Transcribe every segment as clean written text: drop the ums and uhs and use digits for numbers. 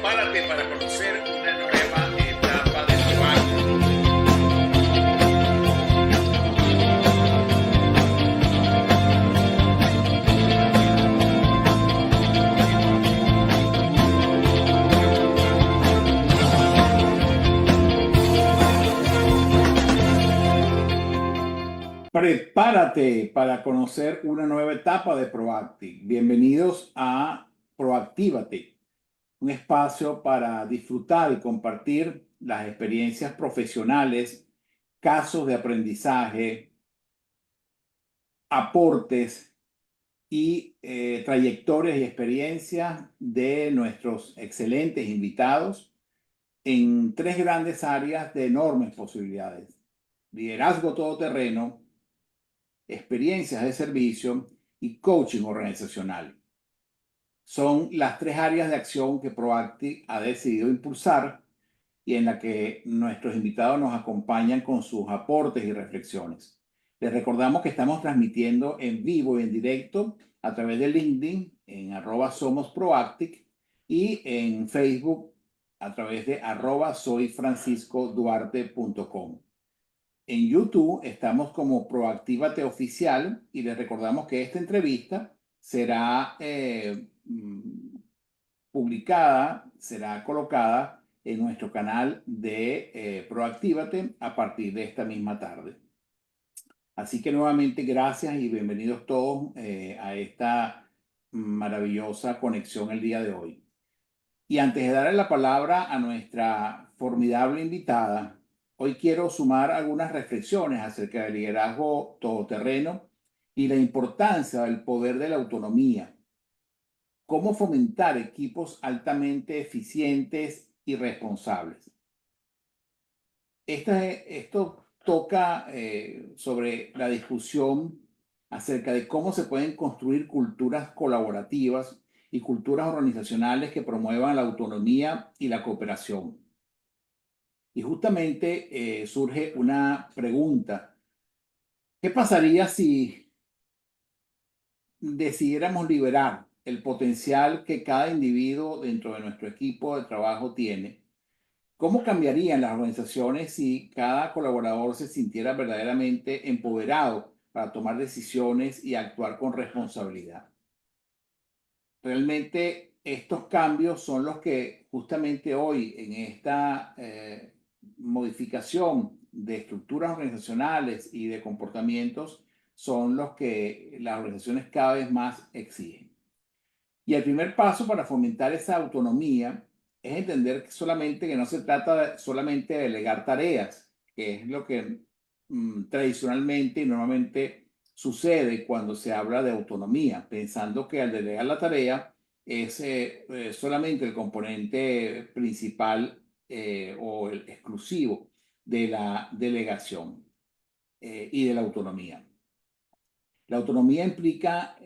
Prepárate para conocer una nueva etapa de tu año. Prepárate para conocer una nueva etapa de Proactive. Bienvenidos a Proactívate, un espacio para disfrutar y compartir las experiencias profesionales, casos de aprendizaje, aportes y trayectorias y experiencias de nuestros excelentes invitados en tres grandes áreas de enormes posibilidades: liderazgo todoterreno, experiencias de servicio y coaching organizacional. Son las tres áreas de acción que Proactive ha decidido impulsar y en la que nuestros invitados nos acompañan con sus aportes y reflexiones. Les recordamos que estamos transmitiendo en vivo y en directo a través de LinkedIn en @somosproactive y en Facebook a través de @soyfranciscoduarte.com. En YouTube estamos como Proactívate Oficial y les recordamos que esta entrevista será publicada, será colocada en nuestro canal de Proactívate a partir de esta misma tarde. Así que nuevamente gracias y bienvenidos todos a esta maravillosa conexión el día de hoy. Y antes de darle la palabra a nuestra formidable invitada, hoy quiero sumar algunas reflexiones acerca del liderazgo todoterreno y la importancia del poder de la autonomía. Cómo fomentar equipos altamente eficientes y responsables. Esto toca sobre la discusión acerca de cómo se pueden construir culturas colaborativas y culturas organizacionales que promuevan la autonomía y la cooperación. Y justamente surge una pregunta: ¿qué pasaría si decidiéramos liberar el potencial que cada individuo dentro de nuestro equipo de trabajo tiene? ¿Cómo cambiarían las organizaciones si cada colaborador se sintiera verdaderamente empoderado para tomar decisiones y actuar con responsabilidad? Realmente estos cambios son los que justamente hoy en esta modificación de estructuras organizacionales y de comportamientos son los que las organizaciones cada vez más exigen. Y el primer paso para fomentar esa autonomía es entender que no se trata solamente de delegar tareas, que es lo que tradicionalmente y normalmente sucede cuando se habla de autonomía, pensando que al delegar la tarea es solamente el componente principal o el exclusivo de la delegación y de la autonomía. La autonomía implica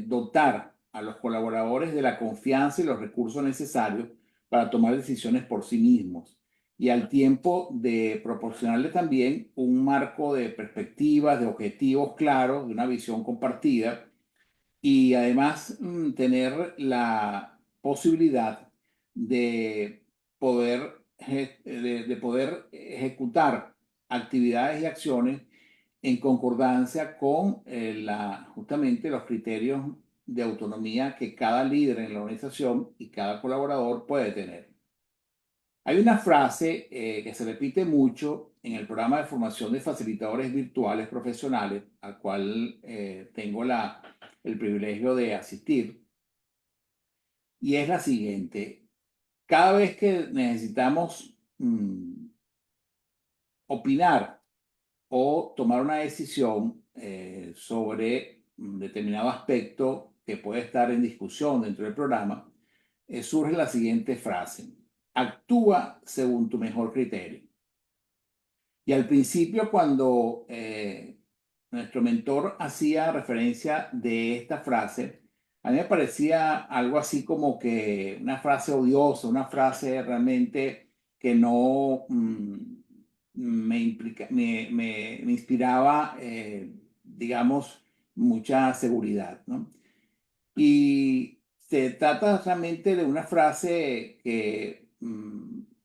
dotar a los colaboradores de la confianza y los recursos necesarios para tomar decisiones por sí mismos y al tiempo de proporcionarles también un marco de perspectivas, de objetivos claros, de una visión compartida y además tener la posibilidad de de poder ejecutar actividades y acciones en concordancia con justamente los criterios de autonomía que cada líder en la organización y cada colaborador puede tener. Hay una frase que se repite mucho en el programa de formación de facilitadores virtuales profesionales, al cual tengo el privilegio de asistir, y es la siguiente: cada vez que necesitamos opinar o tomar una decisión sobre un determinado aspecto que puede estar en discusión dentro del programa, surge la siguiente frase: actúa según tu mejor criterio. Y al principio, cuando nuestro mentor hacía referencia de esta frase, a mí me parecía algo así como que una frase odiosa, una frase realmente que no me inspiraba, digamos, mucha seguridad, ¿no? Y se trata realmente de una frase que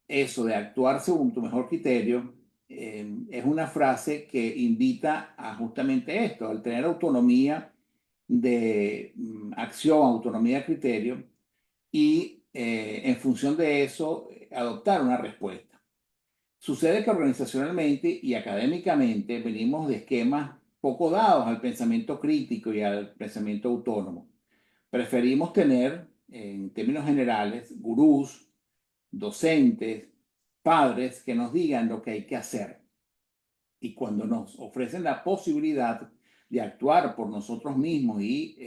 eso de actuar según tu mejor criterio es una frase que invita a justamente esto, al tener autonomía de acción, autonomía de criterio y en función de eso adoptar una respuesta. Sucede que organizacionalmente y académicamente venimos de esquemas poco dados al pensamiento crítico y al pensamiento autónomo. Preferimos tener, en términos generales, gurús, docentes, padres que nos digan lo que hay que hacer. Y cuando nos ofrecen la posibilidad de actuar por nosotros mismos y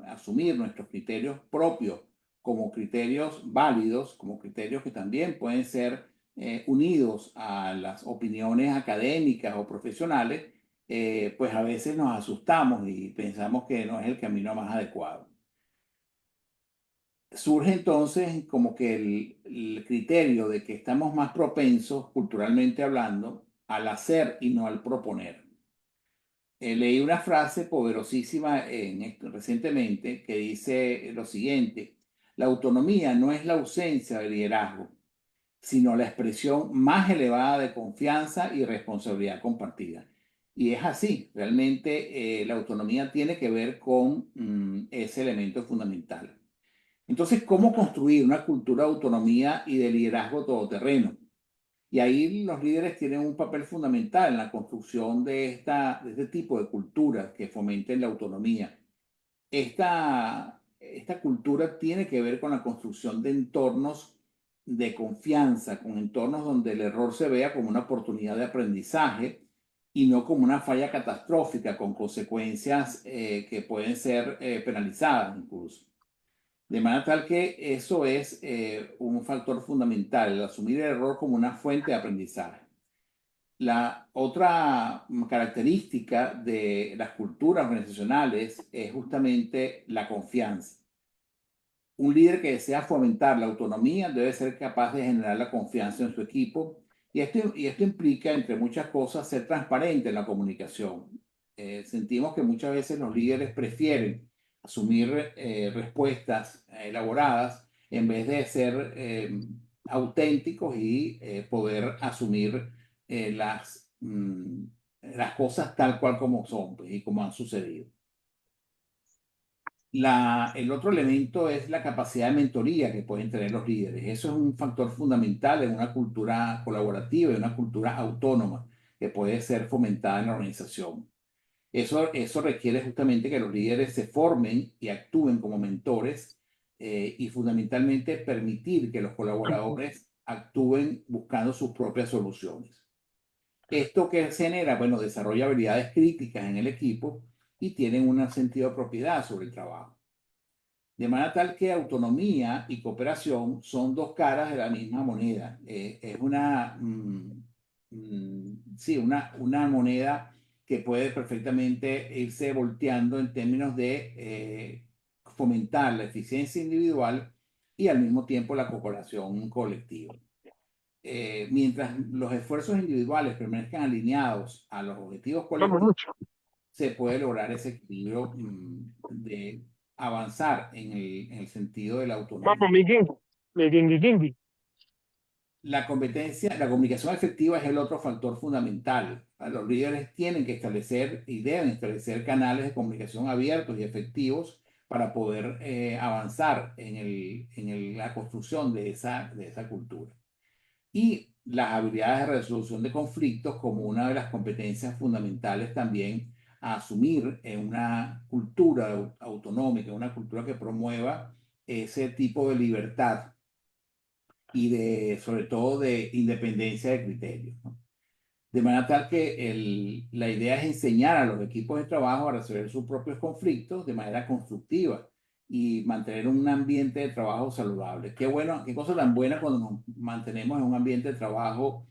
asumir nuestros criterios propios como criterios válidos, como criterios que también pueden ser unidos a las opiniones académicas o profesionales, pues a veces nos asustamos y pensamos que no es el camino más adecuado. Surge entonces como que el criterio de que estamos más propensos, culturalmente hablando, al hacer y no al proponer. Leí una frase poderosísima recientemente que dice lo siguiente: la autonomía no es la ausencia de liderazgo, sino la expresión más elevada de confianza y responsabilidad compartida. Y es así, realmente la autonomía tiene que ver con ese elemento fundamental. Entonces, ¿cómo construir una cultura de autonomía y de liderazgo todoterreno? Y ahí los líderes tienen un papel fundamental en la construcción de este tipo de cultura que fomenten la autonomía. Esta cultura tiene que ver con la construcción de entornos de confianza, con entornos donde el error se vea como una oportunidad de aprendizaje y no como una falla catastrófica con consecuencias que pueden ser penalizadas incluso. De manera tal que eso es un factor fundamental, el asumir el error como una fuente de aprendizaje. La otra característica de las culturas organizacionales es justamente la confianza. Un líder que desea fomentar la autonomía debe ser capaz de generar la confianza en su equipo y esto implica, entre muchas cosas, ser transparente en la comunicación. Sentimos que muchas veces los líderes prefieren asumir respuestas elaboradas en vez de ser auténticos y poder asumir las cosas tal cual como son pues, y como han sucedido. El otro elemento es la capacidad de mentoría que pueden tener los líderes. Eso es un factor fundamental en una cultura colaborativa, en una cultura autónoma que puede ser fomentada en la organización. Eso requiere justamente que los líderes se formen y actúen como mentores y fundamentalmente permitir que los colaboradores actúen buscando sus propias soluciones. Esto que genera, bueno, desarrolla habilidades críticas en el equipo y tienen un sentido de propiedad sobre el trabajo. De manera tal que autonomía y cooperación son dos caras de la misma moneda. Es sí, una moneda que puede perfectamente irse volteando en términos de fomentar la eficiencia individual y al mismo tiempo la cooperación colectiva. Mientras los esfuerzos individuales permanezcan alineados a los objetivos Vamos colectivos, mucho. se puede lograr ese equilibrio de avanzar en el sentido de la autonomía. Vamos, mi King. Mi King, King. La comunicación efectiva es el otro factor fundamental. Los líderes tienen que establecer y deben establecer canales de comunicación abiertos y efectivos para poder avanzar en la construcción de esa cultura. Y las habilidades de resolución de conflictos como una de las competencias fundamentales también a asumir en una cultura autonómica, una cultura que promueva ese tipo de libertad y sobre todo de independencia de criterios, ¿no? De manera tal que la idea es enseñar a los equipos de trabajo a resolver sus propios conflictos de manera constructiva y mantener un ambiente de trabajo saludable. Qué bueno, qué cosa tan buena cuando nos mantenemos en un ambiente de trabajo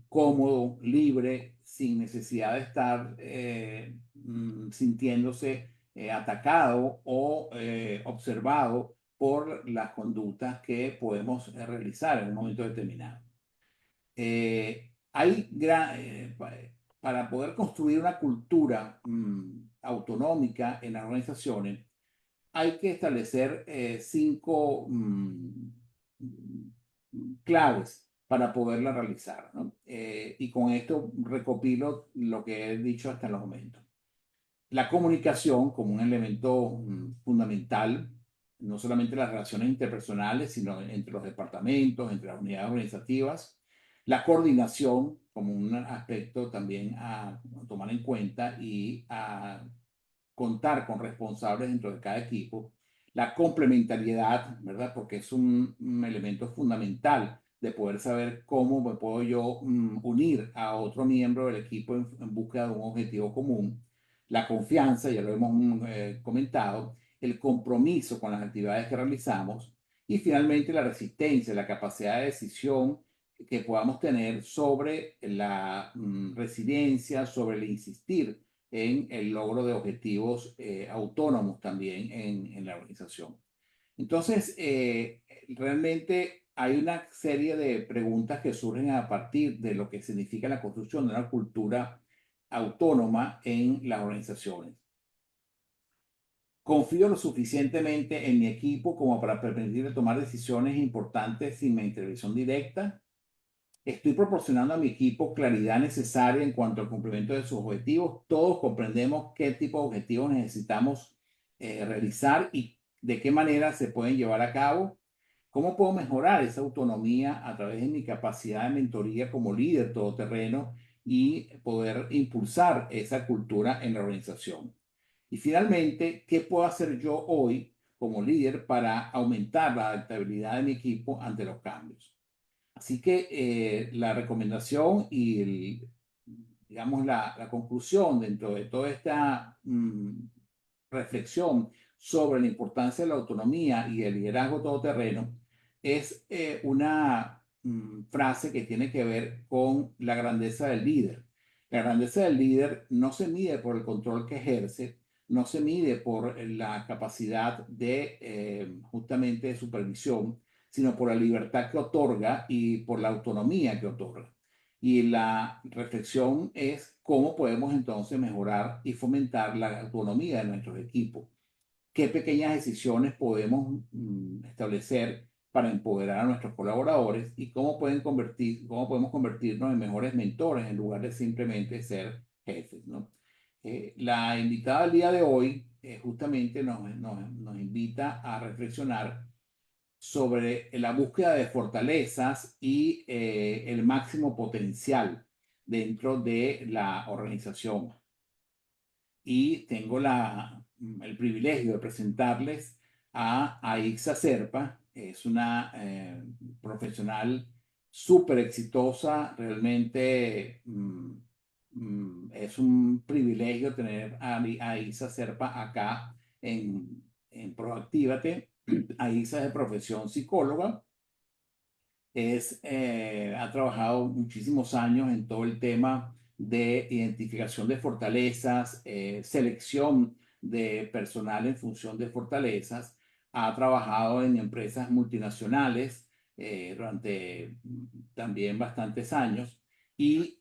cómodo, libre, sin necesidad de estar sintiéndose atacado o observado por las conductas que podemos realizar en un momento determinado. Para poder construir una cultura autonómica en las organizaciones, hay que establecer 5 claves para poderla realizar, ¿no? Y con esto recopilo lo que he dicho hasta el momento. La comunicación como un elemento fundamental, no solamente las relaciones interpersonales, sino entre los departamentos, entre las unidades organizativas. La coordinación como un aspecto también a tomar en cuenta y a contar con responsables dentro de cada equipo. La complementariedad, ¿verdad? Porque es un elemento fundamental de poder saber cómo me puedo yo unir a otro miembro del equipo en búsqueda de un objetivo común. La confianza, ya lo hemos comentado, el compromiso con las actividades que realizamos y finalmente la resistencia, la capacidad de decisión que podamos tener sobre la resiliencia, sobre el insistir en el logro de objetivos autónomos también en la organización. Entonces, realmente hay una serie de preguntas que surgen a partir de lo que significa la construcción de una cultura autónoma en las organizaciones. Confío lo suficientemente en mi equipo como para permitirle tomar decisiones importantes sin mi intervención directa. Estoy proporcionando a mi equipo claridad necesaria en cuanto al cumplimiento de sus objetivos. Todos comprendemos qué tipo de objetivos necesitamos realizar y de qué manera se pueden llevar a cabo. ¿Cómo puedo mejorar esa autonomía a través de mi capacidad de mentoría como líder todoterreno y poder impulsar esa cultura en la organización? Y finalmente, ¿qué puedo hacer yo hoy como líder para aumentar la adaptabilidad de mi equipo ante los cambios? Así que la recomendación y digamos la conclusión dentro de toda esta reflexión sobre la importancia de la autonomía y el liderazgo todoterreno es una frase que tiene que ver con la grandeza del líder. La grandeza del líder no se mide por el control que ejerce, no se mide por la capacidad de justamente de supervisión, sino por la libertad que otorga y por la autonomía que otorga. Y la reflexión es cómo podemos entonces mejorar y fomentar la autonomía de nuestros equipos. ¿Qué pequeñas decisiones podemos establecer para empoderar a nuestros colaboradores y cómo podemos convertirnos en mejores mentores en lugar de simplemente ser jefes, ¿no? La invitada del día de hoy justamente nos invita a reflexionar sobre la búsqueda de fortalezas y el máximo potencial dentro de la organización. Y tengo el privilegio de presentarles a Aixa Serpa. Es una profesional súper exitosa, realmente es un privilegio tener a Aixa Serpa acá en Proactívate. Aixa es de profesión psicóloga, ha trabajado muchísimos años en todo el tema de identificación de fortalezas, selección de personal en función de fortalezas. Ha trabajado en empresas multinacionales durante también bastantes años y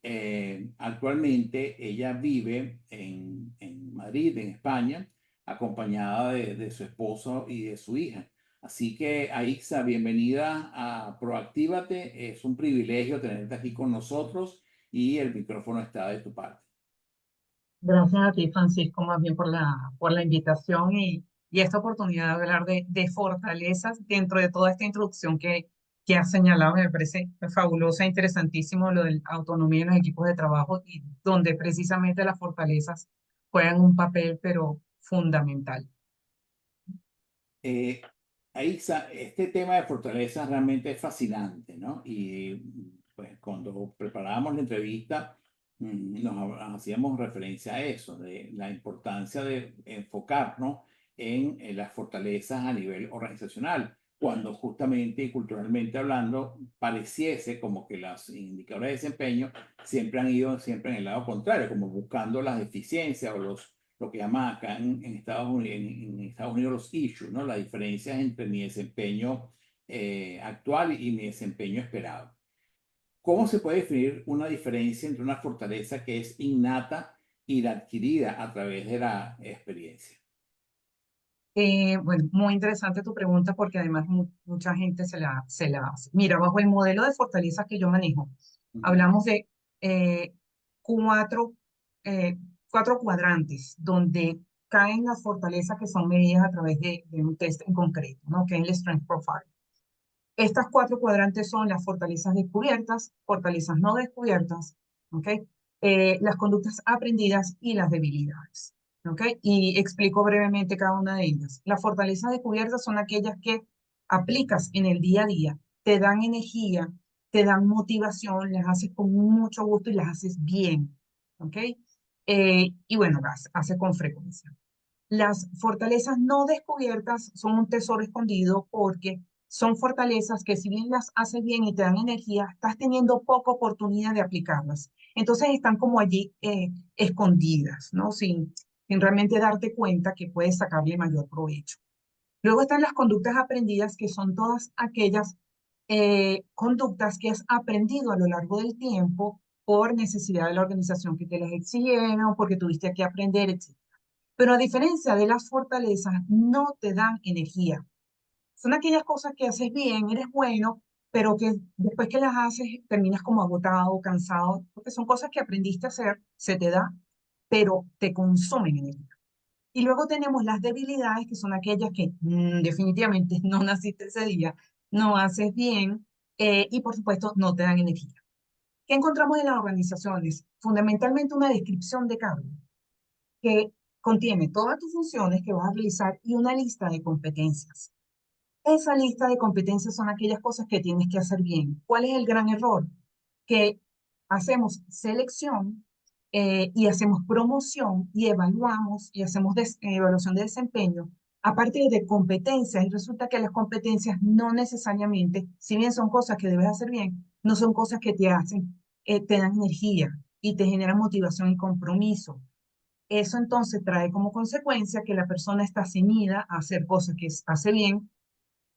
actualmente ella vive en Madrid, en España, acompañada de su esposo y de su hija. Así que, Aixa, bienvenida a Proactívate. Es un privilegio tenerte aquí con nosotros y el micrófono está de tu parte. Gracias a ti, Francisco, más bien por la invitación y esta oportunidad de hablar de fortalezas dentro de toda esta introducción que has señalado. Me parece fabulosa e interesantísimo lo de la autonomía en los equipos de trabajo y donde precisamente las fortalezas juegan un papel, pero fundamental. Aixa, este tema de fortaleza realmente es fascinante, ¿no? Y pues cuando preparábamos la entrevista, hacíamos referencia a eso, de la importancia de enfocarnos en las fortalezas a nivel organizacional, cuando justamente y culturalmente hablando, pareciese como que los indicadores de desempeño siempre han ido siempre en el lado contrario, como buscando las deficiencias o lo que llaman acá en Estados Unidos los issues, ¿no? Las diferencias entre mi desempeño actual y mi desempeño esperado. ¿Cómo se puede definir una diferencia entre una fortaleza que es innata y la adquirida a través de la experiencia? Bueno, muy interesante tu pregunta porque además mucha gente se la hace. Mira, bajo el modelo de fortaleza que yo manejo, Ujú. hablamos de eh, cuatro, eh, cuatro cuadrantes donde caen las fortalezas que son medidas a través de un test en concreto, ¿no? Que es el Strength Profile. Estas cuatro cuadrantes son las fortalezas descubiertas, fortalezas no descubiertas, ¿ok? Las conductas aprendidas y las debilidades, ¿ok? Y explico brevemente cada una de ellas. Las fortalezas descubiertas son aquellas que aplicas en el día a día, te dan energía, te dan motivación, las haces con mucho gusto y las haces bien, ¿ok? Y bueno, las haces con frecuencia. Las fortalezas no descubiertas son un tesoro escondido porque son fortalezas que si bien las haces bien y te dan energía, estás teniendo poca oportunidad de aplicarlas. Entonces están como allí escondidas, ¿no? Sin realmente darte cuenta que puedes sacarle mayor provecho. Luego están las conductas aprendidas, que son todas aquellas conductas que has aprendido a lo largo del tiempo por necesidad de la organización que te las exigieron, porque tuviste que aprender, etc. Pero a diferencia de las fortalezas, no te dan energía. Son aquellas cosas que haces bien, eres bueno, pero que después que las haces terminas como agotado, cansado, porque son cosas que aprendiste a hacer, se te da, pero te consumen energía. Y luego tenemos las debilidades, que son aquellas que definitivamente no naciste ese día, no haces bien y por supuesto no te dan energía. ¿Qué encontramos en las organizaciones? Fundamentalmente una descripción de cargo que contiene todas tus funciones que vas a realizar y una lista de competencias. Esa lista de competencias son aquellas cosas que tienes que hacer bien. ¿Cuál es el gran error? Que hacemos selección y hacemos promoción y evaluamos y hacemos evaluación de desempeño a partir de competencias y resulta que las competencias no necesariamente, si bien son cosas que debes hacer bien, no son cosas que te hacen, te dan energía y te generan motivación y compromiso. Eso entonces trae como consecuencia que la persona está ceñida a hacer cosas que hace bien,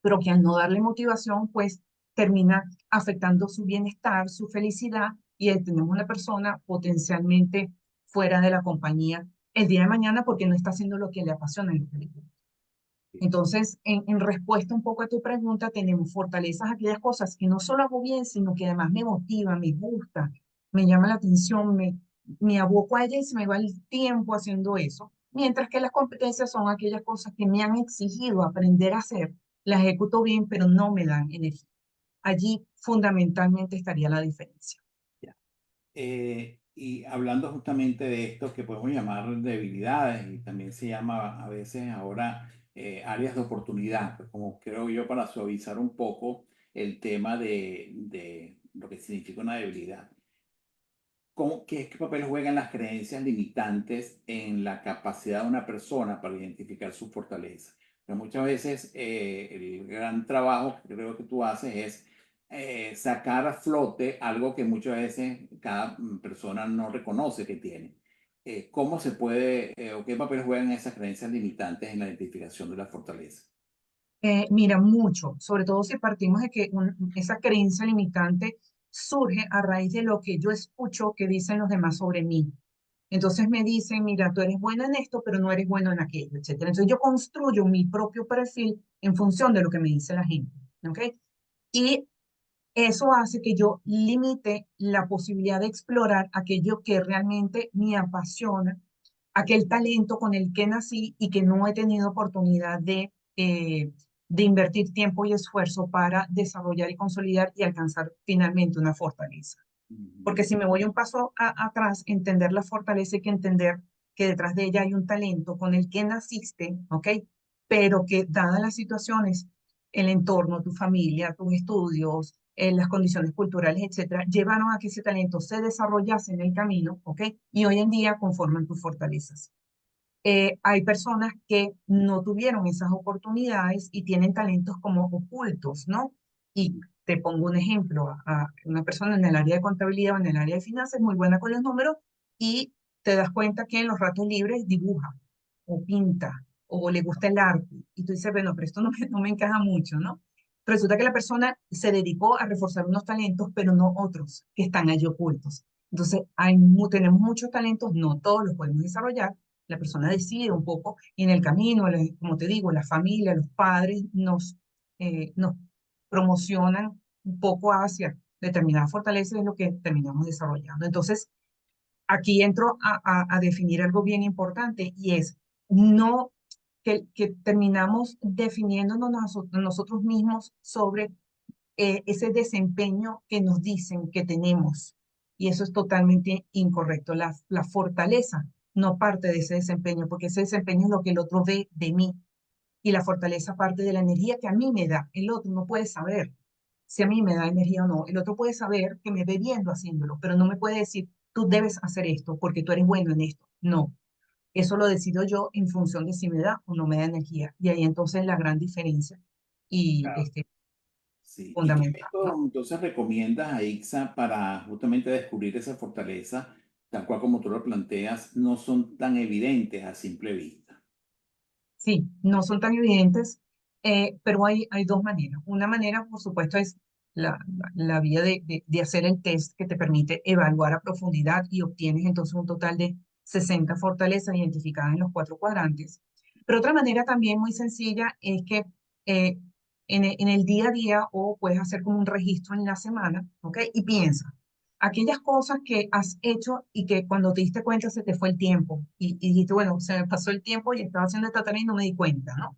pero que al no darle motivación, pues termina afectando su bienestar, su felicidad, y ahí tenemos una persona potencialmente fuera de la compañía el día de mañana porque no está haciendo lo que le apasiona y lo que le gusta. Entonces, en respuesta un poco a tu pregunta, tenemos fortalezas, aquellas cosas que no solo hago bien, sino que además me motiva, me gusta, me llama la atención, me aboco a ella y se me va el tiempo haciendo eso. Mientras que las competencias son aquellas cosas que me han exigido aprender a hacer, las ejecuto bien, pero no me dan energía. Allí fundamentalmente estaría la diferencia. Ya. Y hablando justamente de esto que podemos llamar debilidades y también se llama a veces ahora áreas de oportunidad, pues como creo yo para suavizar un poco el tema de lo que significa una debilidad. ¿Qué papel juegan las creencias limitantes en la capacidad de una persona para identificar su fortaleza? Pero muchas veces el gran trabajo que creo que tú haces es sacar a flote algo que muchas veces cada persona no reconoce que tiene. ¿Cómo se puede o qué papel juegan esas creencias limitantes en la identificación de la fortaleza? Mira, mucho, sobre todo si partimos de que esa creencia limitante surge a raíz de lo que yo escucho que dicen los demás sobre mí. Entonces me dicen, mira, tú eres bueno en esto, pero no eres bueno en aquello, etcétera. Entonces yo construyo mi propio perfil en función de lo que me dice la gente, ¿ok? Y eso hace que yo limite la posibilidad de explorar aquello que realmente me apasiona, aquel talento con el que nací y que no he tenido oportunidad de invertir tiempo y esfuerzo para desarrollar y consolidar y alcanzar finalmente una fortaleza. Ujú. Porque si me voy un paso atrás, entender la fortaleza hay que entender que detrás de ella hay un talento con el que naciste, ¿ok? Pero que dadas las situaciones, el entorno, tu familia, tus estudios, las condiciones culturales, etcétera, llevaron a que ese talento se desarrollase en el camino, ¿ok? Y hoy en día conforman tus fortalezas. Hay personas que no tuvieron esas oportunidades y tienen talentos como ocultos, ¿no? Y te pongo un ejemplo, a una persona en el área de contabilidad o en el área de finanzas muy buena con los números y te das cuenta que en los ratos libres dibuja o pinta o le gusta el arte y tú dices, bueno, pero esto no me encaja mucho, ¿no? Resulta que la persona se dedicó a reforzar unos talentos, pero no otros que están allí ocultos. Entonces, tenemos muchos talentos, no todos los podemos desarrollar, La persona decide un poco y en el camino, como te digo, la familia, los padres nos promocionan un poco hacia determinadas fortalezas, es lo que terminamos desarrollando. Entonces, aquí entro a definir algo bien importante y es no que terminamos definiéndonos nosotros mismos sobre ese desempeño que nos dicen que tenemos. Y eso es totalmente incorrecto. La fortaleza no parte de ese desempeño, porque ese desempeño es lo que el otro ve de mí. Y la fortaleza parte de la energía que a mí me da. El otro no puede saber si a mí me da energía o no. El otro puede saber que me ve viendo haciéndolo, pero no me puede decir, tú debes hacer esto porque tú eres bueno en esto. No, eso lo decido yo en función de si me da o no me da energía. Y ahí entonces la gran diferencia y Claro. Sí. ¿Y qué fundamental, método ¿no? entonces recomiendas a ICSA para justamente descubrir esa fortaleza, tal cual como tú lo planteas, no son tan evidentes a simple vista? Sí, no son tan evidentes, pero hay dos maneras. Una manera, por supuesto, es la vía de hacer el test que te permite evaluar a profundidad y obtienes entonces un total de 60 fortalezas identificadas en los 4 cuadrantes. Pero otra manera también muy sencilla es que eh, en el día a día o puedes hacer como un registro en la semana, ¿ok? Y piensa, aquellas cosas que has hecho y que cuando te diste cuenta se te fue el tiempo y dijiste, bueno, se me pasó el tiempo y estaba haciendo esta tarea y no me di cuenta, ¿no?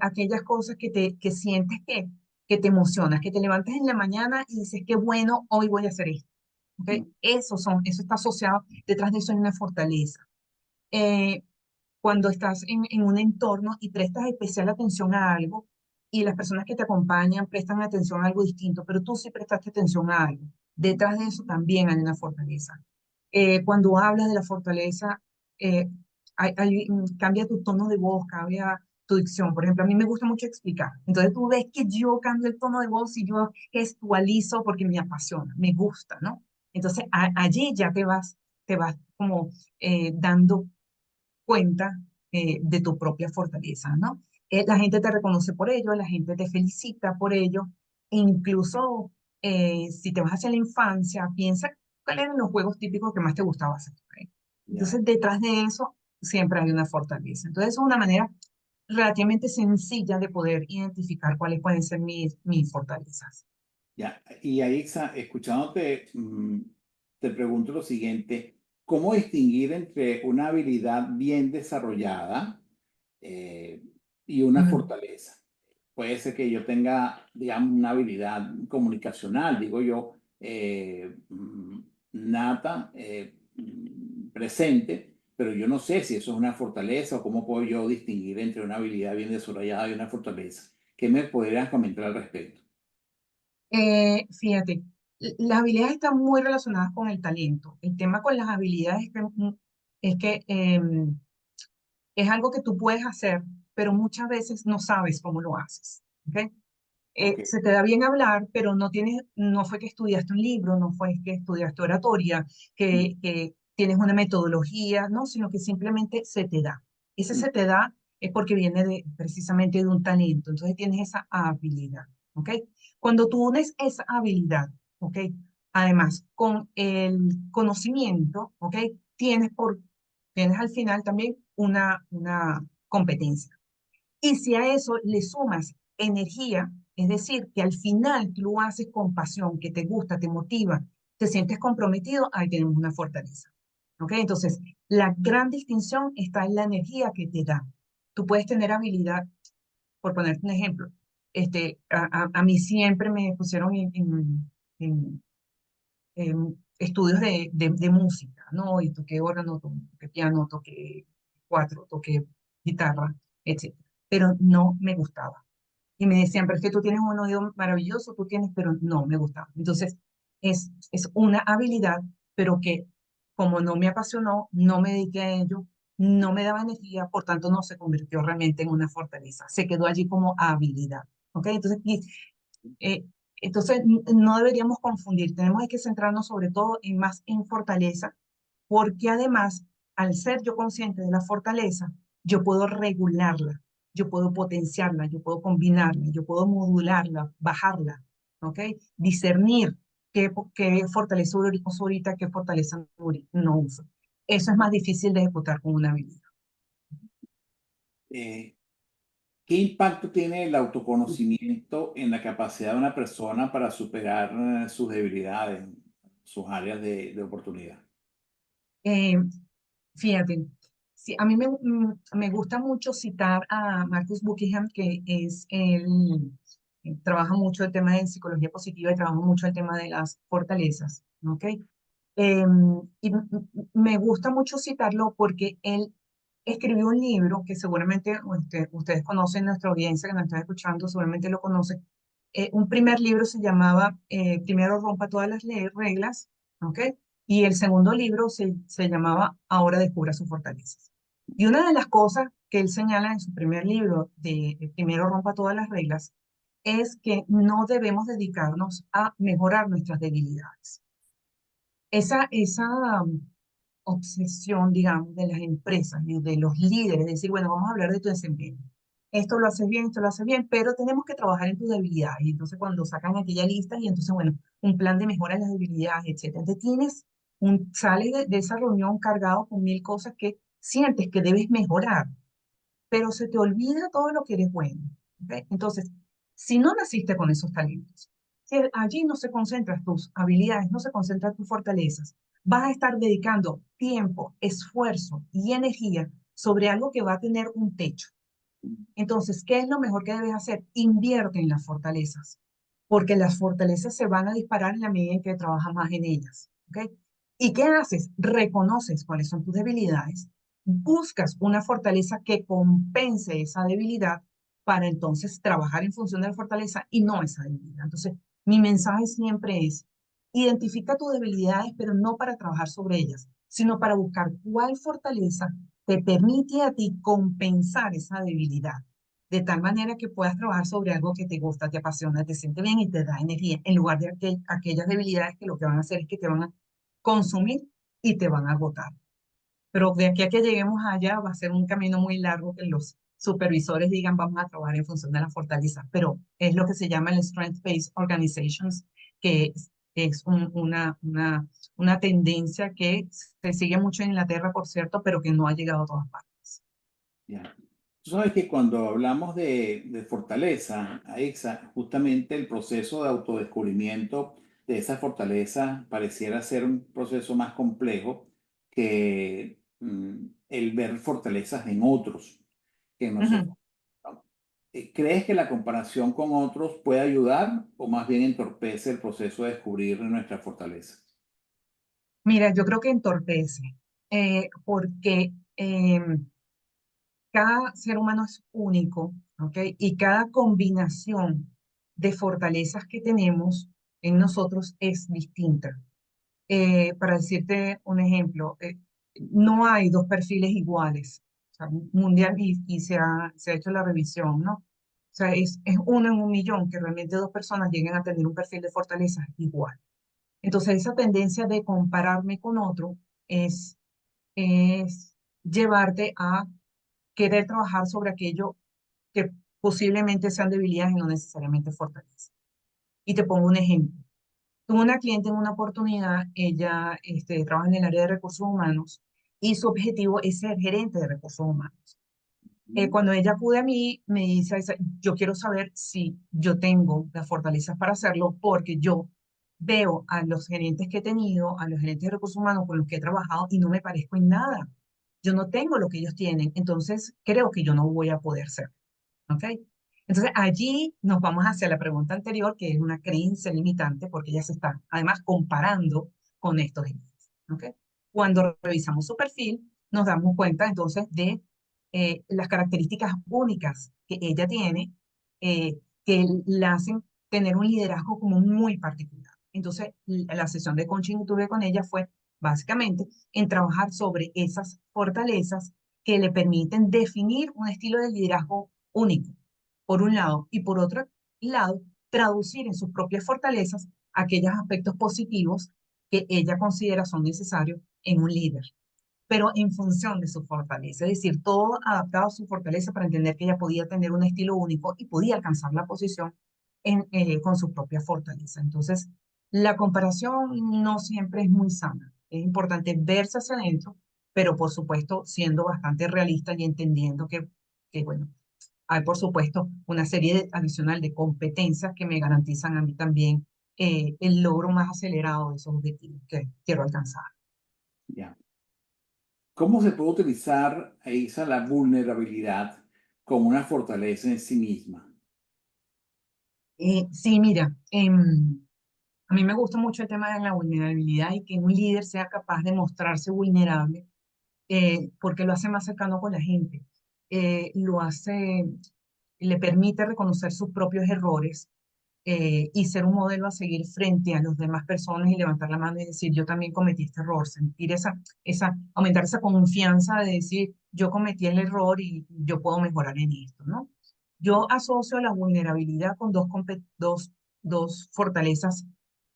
Aquellas cosas que sientes que te emocionas, que te levantas en la mañana y dices, qué bueno, hoy voy a hacer esto, ¿ok? Mm. Eso está asociado, detrás de eso hay una fortaleza. Eh, Cuando estás en un entorno y prestas especial atención a algo y las personas que te acompañan prestan atención a algo distinto, pero tú sí prestaste atención a algo. Detrás de eso también hay una fortaleza. Cuando hablas de la fortaleza, eh, cambia tu tono de voz, cambia tu dicción. Por ejemplo, a mí me gusta mucho explicar. Entonces tú ves que yo cambio el tono de voz y yo gestualizo porque me apasiona, me gusta, ¿no? Entonces allí ya te vas como dando cuenta de tu propia fortaleza, ¿no? La gente te reconoce por ello, la gente te felicita por ello, e incluso si te vas hacia la infancia, piensa cuáles eran los juegos típicos que más te gustaba hacer. ¿Ok? Ya, Entonces, detrás de eso siempre hay una fortaleza. Entonces, es una manera relativamente sencilla de poder identificar cuáles pueden ser mis fortalezas. ya. Y Aixa, escuchándote, te pregunto lo siguiente, ¿cómo distinguir entre una habilidad bien desarrollada eh, y una Ujú. fortaleza? Puede ser que yo tenga, digamos, una habilidad comunicacional, digo yo, nata, presente, pero yo no sé si eso es una fortaleza o cómo puedo yo distinguir entre una habilidad bien desarrollada y una fortaleza. ¿Qué me podrías comentar al respecto? Fíjate, las habilidades están muy relacionadas con el talento. El tema con las habilidades es que es algo que tú puedes hacer, pero muchas veces no sabes cómo lo haces. ¿Ok? Ok. Se te da bien hablar, pero no fue que estudiaste un libro, no fue que estudiaste oratoria, Mm, que tienes una metodología, no, sino que simplemente se te da. Ese mm, se te da es porque viene precisamente de un talento, entonces tienes esa habilidad, ¿ok? Cuando tú unes esa habilidad, ¿ok? Además, con el conocimiento, ¿ok? Tienes al final también una competencia. Y si a eso le sumas energía, es decir, que al final tú lo haces con pasión, que te gusta, te motiva, te sientes comprometido, ahí tenemos una fortaleza. ¿Ok? Entonces, la gran distinción está en la energía que te da. Tú puedes tener habilidad, por ponerte un ejemplo, a mí siempre me pusieron en- en estudios de música, ¿no? Y toqué órgano, toqué piano, toqué cuatro, toqué guitarra, etcétera. Pero no me gustaba. Y me decían, pero es que tú tienes un oído maravilloso, tú tienes, pero no me gustaba. Entonces, es una habilidad, pero que como no me apasionó, no me dediqué a ello, no me daba energía, por tanto no se convirtió realmente en una fortaleza. Se quedó allí como habilidad. ¿Ok? Eh, no deberíamos confundir, tenemos que centrarnos sobre todo más en fortaleza, porque además, al ser yo consciente de la fortaleza, yo puedo regularla, yo puedo potenciarla, yo puedo combinarla, yo puedo modularla, bajarla, ¿ok? Discernir qué fortaleza uso ahorita, qué fortaleza no uso. eso es más difícil de ejecutar con una habilidad. Eh, ¿Qué impacto tiene el autoconocimiento en la capacidad de una persona para superar sus debilidades, sus áreas de oportunidad? Eh, Fíjate, sí, a mí me gusta mucho citar a Marcus Buckingham, que es el, trabaja mucho el tema de psicología positiva y trabaja mucho el tema de las fortalezas, ¿ok? Y me gusta mucho citarlo porque él escribió un libro que seguramente ustedes conocen, nuestra audiencia que nos está escuchando seguramente lo conoce. Un primer libro se llamaba Primero rompa todas las reglas, ¿ok? Y el segundo libro se llamaba Ahora descubra sus fortalezas. Y una de las cosas que él señala en su primer libro de Primero rompa todas las reglas es que no debemos dedicarnos a mejorar nuestras debilidades. Esa obsesión, digamos, de las empresas y de los líderes, decir, bueno, vamos a hablar de tu desempeño. Esto lo haces bien, esto lo haces bien, pero tenemos que trabajar en tus debilidades. Y entonces cuando sacan aquella lista y entonces, bueno, un plan de mejora de las debilidades, etcétera. Entonces sales de esa reunión cargado con 1000 cosas que sientes que debes mejorar, pero se te olvida todo lo que eres bueno. ¿Ok? Entonces, si no naciste con esos talentos, si allí no se concentran tus habilidades, no se concentran tus fortalezas, vas a estar dedicando tiempo, esfuerzo y energía sobre algo que va a tener un techo. Entonces, ¿qué es lo mejor que debes hacer? Invierte en las fortalezas, porque las fortalezas se van a disparar en la medida en que trabajas más en ellas. ¿Ok? ¿Y qué haces? Reconoces cuáles son tus debilidades, buscas una fortaleza que compense esa debilidad para entonces trabajar en función de la fortaleza y no esa debilidad. Entonces, mi mensaje siempre es, identifica tus debilidades, pero no para trabajar sobre ellas, sino para buscar cuál fortaleza te permite a ti compensar esa debilidad, de tal manera que puedas trabajar sobre algo que te gusta, te apasiona, te siente bien y te da energía, en lugar de aquellas debilidades que lo que van a hacer es que te van a consumir y te van a agotar. Pero de aquí a que lleguemos allá va a ser un camino muy largo que los supervisores digan vamos a trabajar en función de la fortaleza, pero es lo que se llama el Strength-Based Organizations, que es una tendencia que se sigue mucho en Inglaterra, por cierto, pero que no ha llegado a todas partes. Ya. Tú sabes que cuando hablamos de fortaleza, Aixa, justamente el proceso de autodescubrimiento de esa fortaleza pareciera ser un proceso más complejo que el ver fortalezas en otros que en nosotros. Ujú. ¿No? ¿Crees que la comparación con otros puede ayudar o más bien entorpece el proceso de descubrir nuestras fortalezas? Mira, yo creo que entorpece, porque cada ser humano es único, ¿ok? Y cada combinación de fortalezas que tenemos en nosotros es distinta. Para decirte un ejemplo, no hay dos perfiles iguales, o sea, mundial, y se ha hecho la revisión, ¿no? O sea, es uno en 1 millón que realmente dos personas lleguen a tener un perfil de fortaleza igual. Entonces, esa tendencia de compararme con otro es llevarte a querer trabajar sobre aquello que posiblemente sean debilidades y no necesariamente fortalezas. Y te pongo un ejemplo. Tuve una cliente en una oportunidad, ella trabaja en el área de recursos humanos y su objetivo es ser gerente de recursos humanos. Cuando ella acude a mí, me dice, "Aiza, yo quiero saber si yo tengo las fortalezas para hacerlo porque yo veo a los gerentes que he tenido, a los gerentes de recursos humanos con los que he trabajado y no me parezco en nada. Yo no tengo lo que ellos tienen, entonces creo que yo no voy a poder ser. ¿Ok? Entonces allí nos vamos hacia la pregunta anterior, que es una creencia limitante, porque ella se está además comparando con estos índices. ¿Ok? Cuando revisamos su perfil, nos damos cuenta entonces de las características únicas que ella tiene, que la hacen tener un liderazgo como muy particular. Entonces, la sesión de coaching que tuve con ella fue básicamente en trabajar sobre esas fortalezas que le permiten definir un estilo de liderazgo único, por un lado, y por otro lado, traducir en sus propias fortalezas aquellos aspectos positivos que ella considera son necesarios en un líder, pero en función de su fortaleza, es decir, todo adaptado a su fortaleza para entender que ella podía tener un estilo único y podía alcanzar la posición con su propia fortaleza. Entonces, la comparación no siempre es muy sana. Es importante verse hacia adentro pero por supuesto siendo bastante realista y entendiendo que bueno, hay por supuesto una serie adicional de competencias que me garantizan a mí también el logro más acelerado de esos objetivos que quiero alcanzar. Ya. ¿Cómo se puede utilizar, Isa, la vulnerabilidad como una fortaleza en sí misma? Sí, mira, a mí me gusta mucho el tema de la vulnerabilidad y que un líder sea capaz de mostrarse vulnerable porque lo hace más cercano con la gente, lo hace, le permite reconocer sus propios errores y ser un modelo a seguir frente a las demás personas y levantar la mano y decir, yo también cometí este error, sentir aumentar esa confianza de decir, yo cometí el error y yo puedo mejorar en esto, ¿no? Yo asocio la vulnerabilidad con dos fortalezas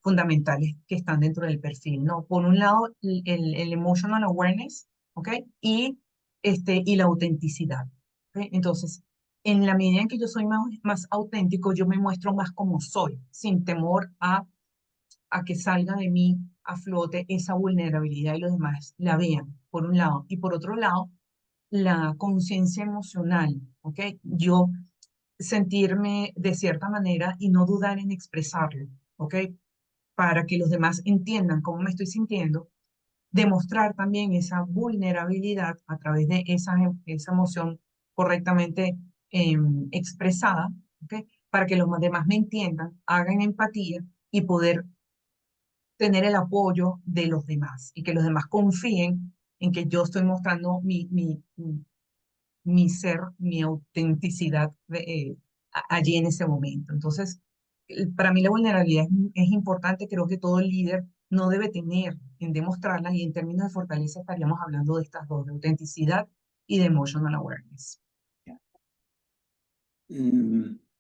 fundamentales que están dentro del perfil, ¿no? Por un lado, el emotional awareness, ¿ok? Y la autenticidad, ¿ok? Entonces, en la medida en que yo soy más auténtico, yo me muestro más como soy, sin temor a que salga de mí a flote esa vulnerabilidad y los demás la vean, por un lado. Y por otro lado, la conciencia emocional, ¿ok? Yo sentirme de cierta manera y no dudar en expresarlo, ¿ok? Para que los demás entiendan cómo me estoy sintiendo, demostrar también esa vulnerabilidad a través de esa emoción correctamente expresada, ¿ok? Para que los demás me entiendan, hagan empatía y poder tener el apoyo de los demás y que los demás confíen en que yo estoy mostrando mi ser, mi autenticidad allí en ese momento. Entonces, para mí la vulnerabilidad es importante, creo que todo líder no debe tener en demostrarla y en términos de fortaleza estaríamos hablando de estas dos, de autenticidad y de emotional awareness.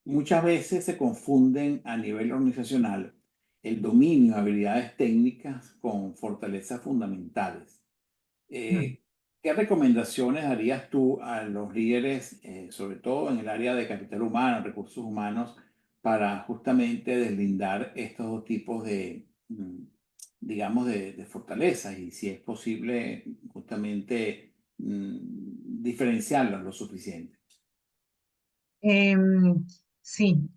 Muchas veces se confunden a nivel organizacional el dominio de habilidades técnicas con fortalezas fundamentales. Mm. ¿Qué recomendaciones darías tú a los líderes, sobre todo en el área de capital humano, recursos humanos, para justamente deslindar estos dos tipos de, digamos, de fortalezas y si es posible justamente diferenciarlos lo suficiente? Sí,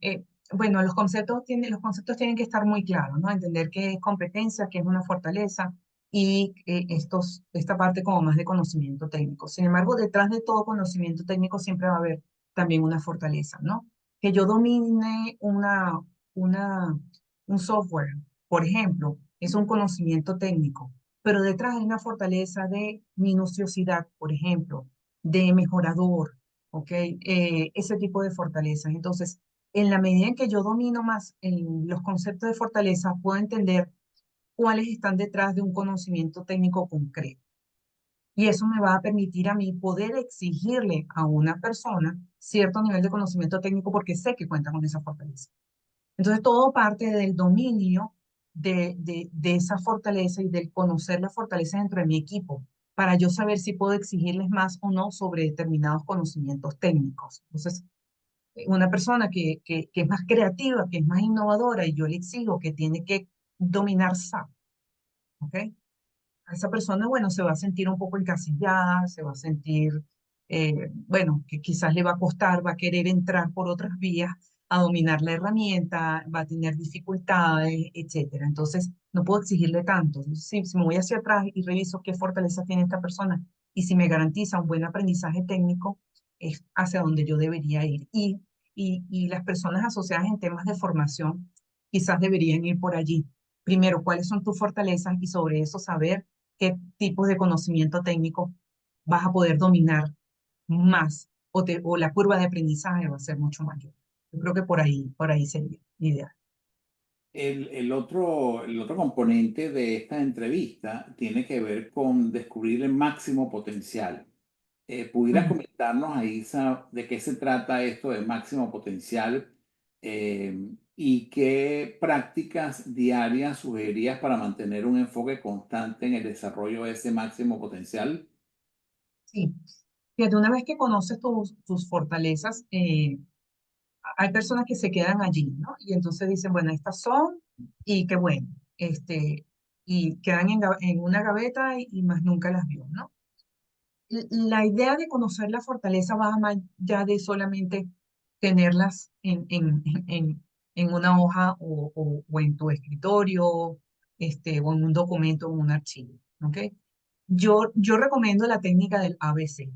bueno, los conceptos tienen que estar muy claros, ¿no? Entender qué es competencia, qué es una fortaleza y esta parte como más de conocimiento técnico. Sin embargo, detrás de todo conocimiento técnico siempre va a haber también una fortaleza, ¿no? Que yo domine un software, por ejemplo, es un conocimiento técnico, pero detrás hay una fortaleza de minuciosidad, por ejemplo, de mejorador, ¿ok? Ese tipo de fortalezas. Entonces, en la medida en que yo domino más los conceptos de fortaleza, puedo entender cuáles están detrás de un conocimiento técnico concreto. Y eso me va a permitir a mí poder exigirle a una persona cierto nivel de conocimiento técnico porque sé que cuenta con esa fortaleza. Entonces, todo parte del dominio de esa fortaleza y del conocer la fortaleza dentro de mi equipo, para yo saber si puedo exigirles más o no sobre determinados conocimientos técnicos. Entonces, una persona que es más creativa, que es más innovadora, y yo le exijo que tiene que dominar SAP, ¿ok? A esa persona, bueno, se va a sentir un poco encasillada, se va a sentir, bueno, que quizás le va a costar, va a querer entrar por otras vías a dominar la herramienta, va a tener dificultades, etcétera. Entonces, no puedo exigirle tanto. Si me voy hacia atrás y reviso qué fortaleza tiene esta persona y si me garantiza un buen aprendizaje técnico, es hacia donde yo debería ir. Y las personas asociadas en temas de formación quizás deberían ir por allí. Primero, ¿cuáles son tus fortalezas? Y sobre eso saber qué tipos de conocimiento técnico vas a poder dominar más o la curva de aprendizaje va a ser mucho mayor. Yo creo que por ahí sería ideal. El otro componente de esta entrevista tiene que ver con descubrir el máximo potencial. ¿Pudieras Mm. comentarnos, Aisa, de qué se trata esto de máximo potencial y qué prácticas diarias sugerirías para mantener un enfoque constante en el desarrollo de ese máximo potencial? Sí, fíjate, una vez que conoces tus fortalezas, hay personas que se quedan allí, ¿no? Y entonces dicen, bueno, estas son, y qué bueno, y quedan en una gaveta y más nunca las vio, ¿no? la idea de conocer la fortaleza va más allá de solamente tenerlas en una hoja o en tu escritorio, o en un documento o en un archivo, ¿ok? Yo recomiendo la técnica del ABC,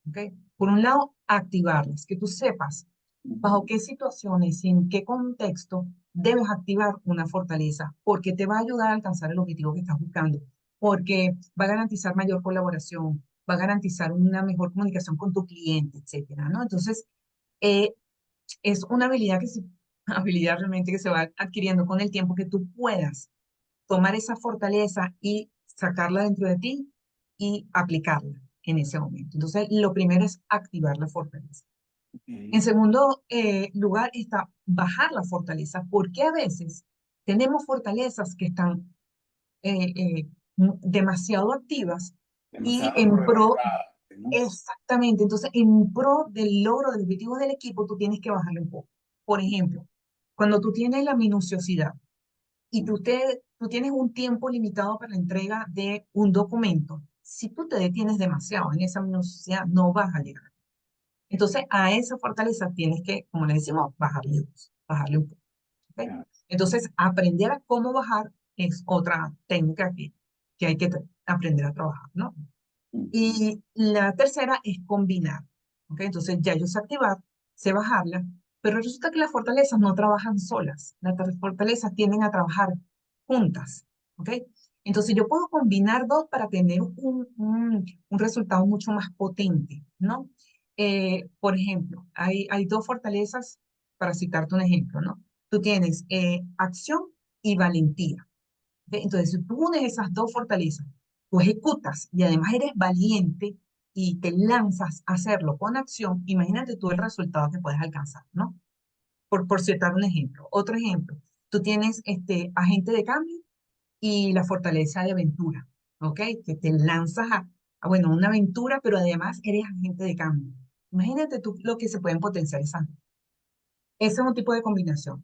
¿ok? Por un lado, activarlas, que tú sepas bajo qué situaciones y en qué contexto debes activar una fortaleza, porque te va a ayudar a alcanzar el objetivo que estás buscando, porque va a garantizar mayor colaboración, va a garantizar una mejor comunicación con tu cliente, etcétera, ¿no? Entonces, eh, es una habilidad habilidad realmente que se va adquiriendo con el tiempo, que tú puedas tomar esa fortaleza y sacarla dentro de ti y aplicarla en ese momento. Entonces, lo primero es activar la fortaleza. En Ok. segundo lugar está bajar la fortaleza, porque a veces tenemos fortalezas que están eh, eh, demasiado activas y Demasiado en pro, sobrevaloradas, ¿no? exactamente, entonces en pro del logro del objetivo del equipo, tú tienes que bajarle un poco. Por ejemplo, cuando tú tienes la minuciosidad y tú tienes un tiempo limitado para la entrega de un documento, si tú te detienes demasiado en esa minuciosidad, no vas a llegar. Entonces, a esa fortaleza tienes que, como le decimos, bajarle un poco. ¿Ok? Claro. Entonces, aprender a cómo bajar es otra técnica que hay que aprender a trabajar, ¿no? Ujú. Y la tercera es combinar. ¿Ok? Entonces, ya yo sé activar, sé bajarla, pero resulta que las fortalezas no trabajan solas. Las fortalezas tienden a trabajar juntas. ¿Ok? Entonces, yo puedo combinar dos para tener un resultado mucho más potente, ¿no? Por ejemplo, hay dos fortalezas, para citarte un ejemplo, ¿no? Tú tienes acción y valentía. ¿Ok? Entonces, si tú unes esas dos fortalezas, tú ejecutas y además eres valiente y te lanzas a hacerlo con acción, imagínate tú el resultado que puedes alcanzar, ¿no? Por citar un ejemplo. Otro ejemplo, tú tienes agente de cambio y la fortaleza de aventura, ¿ok? Que te lanzas bueno, una aventura, pero además eres agente de cambio. Imagínate tú lo que se pueden potencializar. Ese es un tipo de combinación.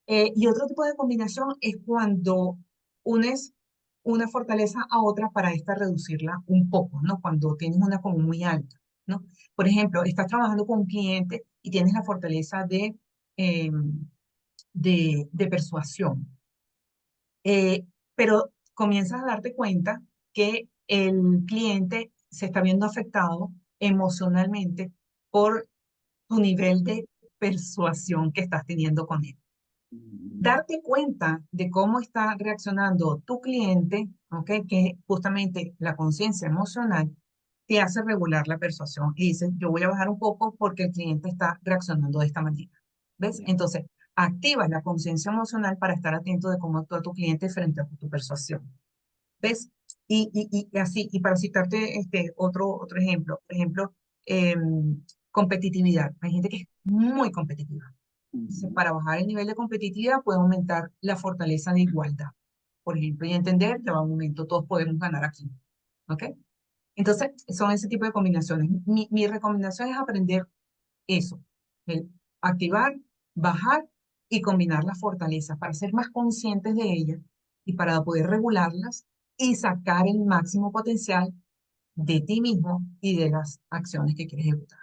Y otro tipo de combinación es cuando unes una fortaleza a otra para esta reducirla un poco, ¿no? Cuando tienes una como muy alta, ¿no? Por ejemplo, estás trabajando con un cliente y tienes la fortaleza eh, de persuasión, pero comienzas a darte cuenta que el cliente se está viendo afectado emocionalmente por tu nivel de persuasión que estás teniendo con él. Ujú. Darte cuenta de cómo está reaccionando tu cliente, ¿ok? Que justamente la conciencia emocional te hace regular la persuasión y dices, yo voy a bajar un poco porque el cliente está reaccionando de esta manera. ¿Ves? Ya. Entonces, activas la conciencia emocional para estar atento de cómo actúa tu cliente frente a tu persuasión. ¿Ves? Y así, y para citarte otro ejemplo, por ejemplo, competitividad. Hay gente que es muy competitiva. Entonces, Ujú. para bajar el nivel de competitividad, puede aumentar la fortaleza de igualdad, por ejemplo, y entender que va un momento, todos podemos ganar aquí. ¿Ok? Entonces, son ese tipo de combinaciones. Mi recomendación es aprender eso, el activar, bajar y combinar las fortalezas para ser más conscientes de ellas y para poder regularlas y sacar el máximo potencial de ti mismo y de las acciones que quieres ejecutar.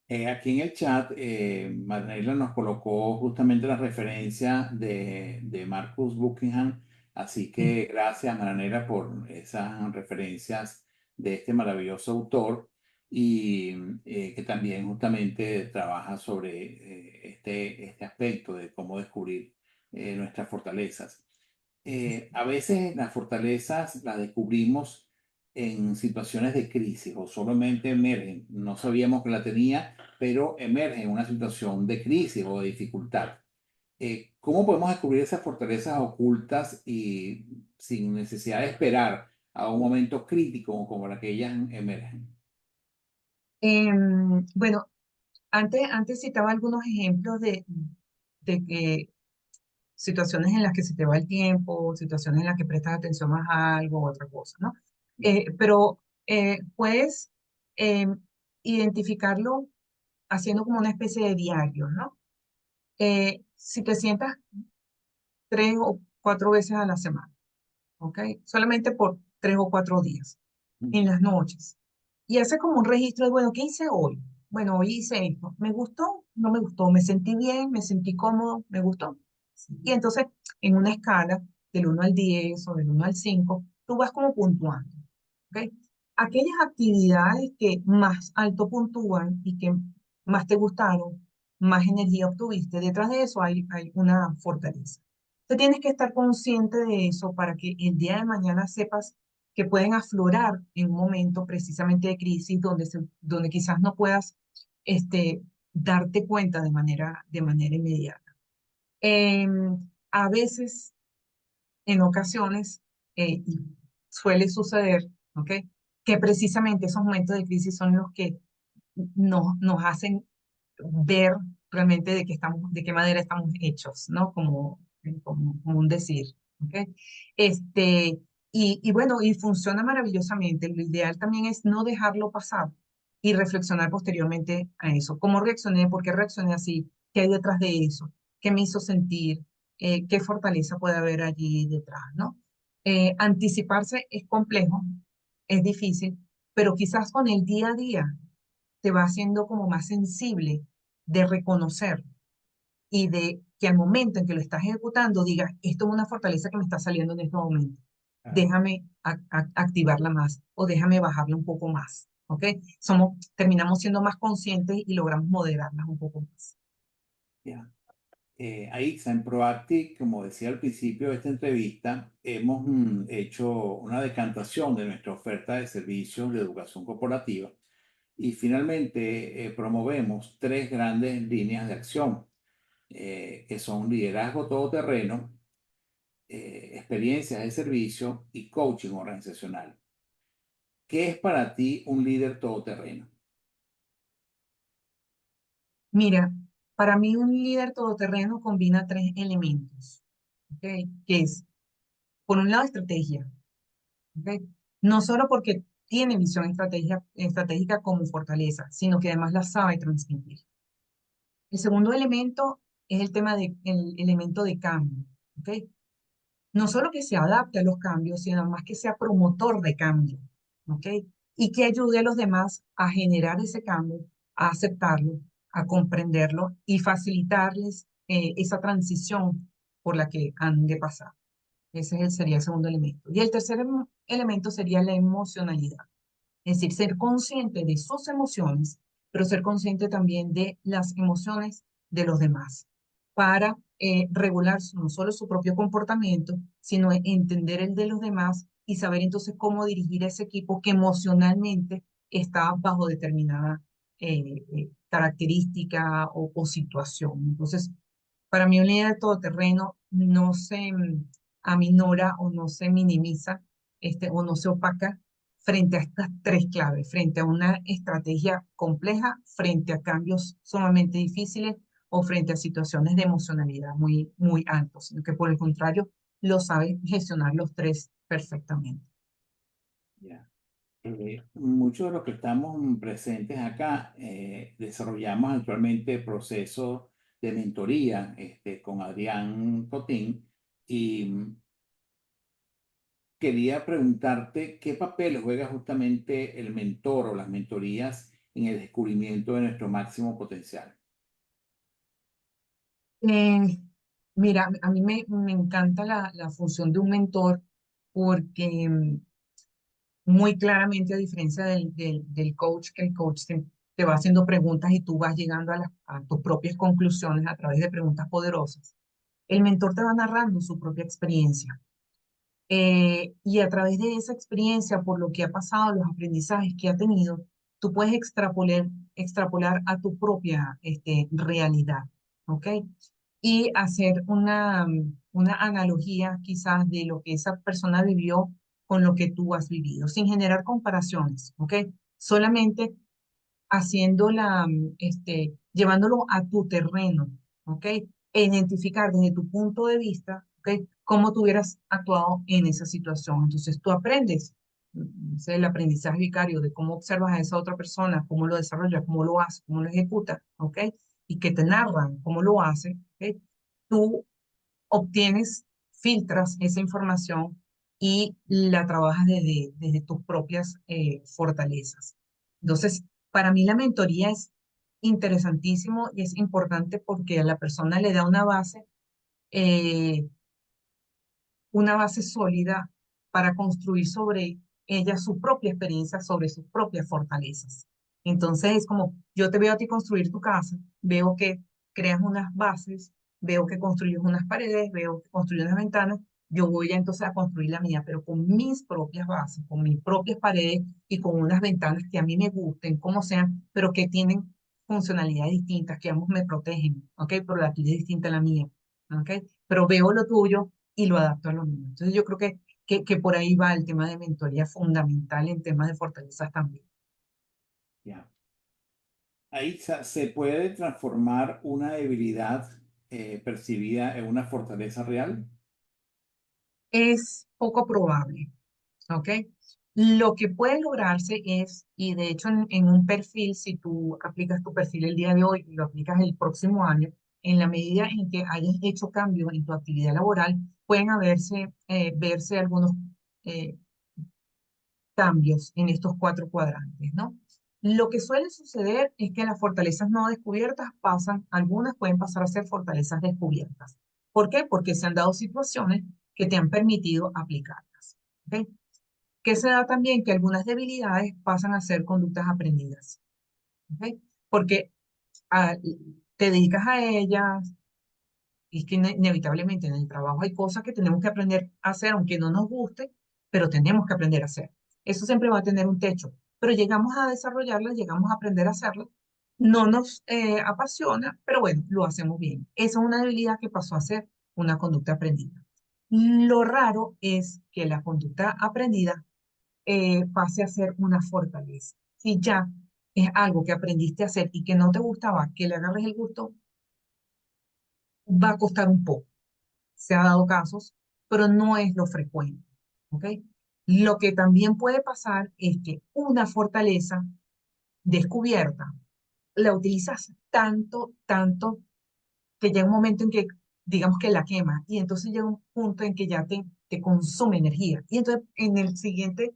Aquí en el chat, Manuela nos colocó justamente la referencia de Marcus Buckingham, así Sí. que gracias, Manuela, por esas referencias de este maravilloso autor y que también justamente trabaja sobre este aspecto de cómo descubrir nuestras fortalezas. A veces las fortalezas las descubrimos en situaciones de crisis o solamente emergen. No sabíamos que la tenía, pero emerge en una situación de crisis o de dificultad. ¿Cómo podemos descubrir esas fortalezas ocultas y sin necesidad de esperar a un momento crítico como la que ellas emergen? Bueno, antes citaba algunos ejemplos de que situaciones en las que se te va el tiempo, situaciones en las que prestas atención más a algo u otra cosa, ¿no? Pero puedes eh, identificarlo haciendo como una especie de diario, ¿no? Si te sientas 3 o 4 veces a la semana, ¿ok? Solamente por 3 o 4 días. en las noches y hace como un registro de, bueno, ¿qué hice hoy? Bueno, hoy hice esto. ¿Me gustó? ¿No me gustó? ¿Me sentí bien? ¿Me sentí cómodo? ¿Me gustó? Y entonces, en una escala del 1 al 10 o del 1 al 5, tú vas como puntuando, ¿ok? Aquellas actividades que más alto puntúan y que más te gustaron, más energía obtuviste, detrás de eso hay una fortaleza. Entonces tienes que estar consciente de eso para que el día de mañana sepas que pueden aflorar en un momento precisamente de crisis donde quizás no puedas darte cuenta de manera inmediata. A veces, en ocasiones, y suele suceder, ¿ok? Que precisamente esos momentos de crisis son los que nos hacen ver realmente de qué manera estamos hechos, ¿no? Como un decir, ¿ok? Este, y bueno, y funciona maravillosamente. Lo ideal también es no dejarlo pasar y reflexionar posteriormente a eso. ¿Cómo reaccioné? ¿Por qué reaccioné así? ¿Qué hay detrás de eso? ¿Qué me hizo sentir? ¿Qué fortaleza puede haber allí detrás, ¿no? Anticiparse es complejo, es difícil, pero quizás con el día a día te va haciendo como más sensible de reconocer y de que al momento en que lo estás ejecutando digas, esto es una fortaleza que me está saliendo en este momento. Claro. Déjame activarla más o déjame bajarla un poco más. ¿Ok? Terminamos siendo más conscientes y logramos moderarlas un poco más. Ya. Ahí, en Proactive, como decía al principio de esta entrevista, hemos hecho una decantación de nuestra oferta de servicios de educación corporativa y finalmente promovemos 3 grandes líneas de acción, que son liderazgo todoterreno, experiencias de servicio y coaching organizacional. ¿Qué es para ti un líder todoterreno? Mira, para mí un líder todoterreno combina 3 elementos. ¿Ok? Que es, por un lado, estrategia. ¿Ok? No solo porque tiene visión estratégica como fortaleza, sino que además la sabe transmitir. El segundo elemento es el elemento de cambio. ¿Ok? No solo que se adapte a los cambios, sino además que sea promotor de cambio. ¿Ok? Y que ayude a los demás a generar ese cambio, a aceptarlo, a comprenderlo y facilitarles esa transición por la que han de pasar. Sería el segundo elemento. Y el tercer elemento sería la emocionalidad. Es decir, ser consciente de sus emociones, pero ser consciente también de las emociones de los demás, para regular no solo su propio comportamiento, sino entender el de los demás y saber entonces cómo dirigir a ese equipo que emocionalmente está bajo determinada característica o situación. Entonces, para mí un líder todoterreno no se aminora o no se minimiza o no se opaca frente a estas 3 claves, frente a una estrategia compleja, frente a cambios sumamente difíciles o frente a situaciones de emocionalidad muy, muy altos, sino que por el contrario lo sabe gestionar los 3 perfectamente. Ya. Muchos de los que estamos presentes acá desarrollamos actualmente procesos de mentoría con Adrián Cotín y quería preguntarte qué papel juega justamente el mentor o las mentorías en el descubrimiento de nuestro máximo potencial. Eh, Mira, a mí me encanta la función de un mentor porque muy claramente, a diferencia del coach, que el coach te va haciendo preguntas y tú vas llegando a tus propias conclusiones a través de preguntas poderosas. El mentor te va narrando su propia experiencia. Y a través de esa experiencia, por lo que ha pasado, los aprendizajes que ha tenido, tú puedes extrapolar a tu propia realidad, ¿ok? Y hacer una analogía quizás de lo que esa persona vivió con lo que tú has vivido, sin generar comparaciones, ¿ok? Solamente llevándolo a tu terreno, ¿ok? E identificar desde tu punto de vista, ¿ok? Cómo tú hubieras actuado en esa situación. Entonces tú aprendes, el aprendizaje vicario de cómo observas a esa otra persona, cómo lo desarrolla, cómo lo hace, cómo lo ejecuta, ¿ok? Y que te narran cómo lo hace, ¿ok? Tú obtienes, filtras esa información y la trabajas desde tus propias fortalezas. Entonces, para mí la mentoría es interesantísimo y es importante porque a la persona le da eh, una base sólida para construir sobre ella su propia experiencia, sobre sus propias fortalezas. Entonces es como, yo te veo a ti construir tu casa, veo que creas unas bases, veo que construyes unas paredes, veo que construyes unas ventanas, yo voy a entonces a construir la mía, pero con mis propias bases, con mis propias paredes y con unas ventanas que a mí me gusten, como sean, pero que tienen funcionalidades distintas, que ambos me protegen, ¿ok? Pero la tuya es distinta a la mía, ¿ok? Pero veo lo tuyo y lo adapto a lo mío. Entonces yo creo que por ahí va el tema de mentoría fundamental en temas de fortalezas también. Ya. Ahí se puede transformar una debilidad percibida en una fortaleza real. Es poco probable, ¿ok? Lo que puede lograrse es, y de hecho en un perfil, si tú aplicas tu perfil el día de hoy y lo aplicas el próximo año, en la medida en que hayas hecho cambios en tu actividad laboral, pueden verse algunos eh, cambios en estos 4 cuadrantes, ¿no? Lo que suele suceder es que las fortalezas no descubiertas algunas pueden pasar a ser fortalezas descubiertas. ¿Por qué? Porque se han dado situaciones que te han permitido aplicarlas. ¿Ok? Que se da también que algunas debilidades pasan a ser conductas aprendidas. ¿Ok? Porque ah, te dedicas a ellas, y es que inevitablemente en el trabajo hay cosas que tenemos que aprender a hacer, aunque no nos guste, pero tenemos que aprender a hacer. Eso siempre va a tener un techo, pero llegamos a desarrollarlas, llegamos a aprender a hacerlo. No nos apasiona, pero bueno, lo hacemos bien. Esa es una debilidad que pasó a ser una conducta aprendida. Lo raro es que la conducta aprendida pase a ser una fortaleza. Si ya es algo que aprendiste a hacer y que no te gustaba, que le agarres el gusto, va a costar un poco. Se ha dado casos, pero no es lo frecuente, ¿ok? Lo que también puede pasar es que una fortaleza descubierta la utilizas tanto, tanto, que llega un momento en que, digamos que la quema, y entonces llega un punto en que ya te consume energía. Y entonces en el siguiente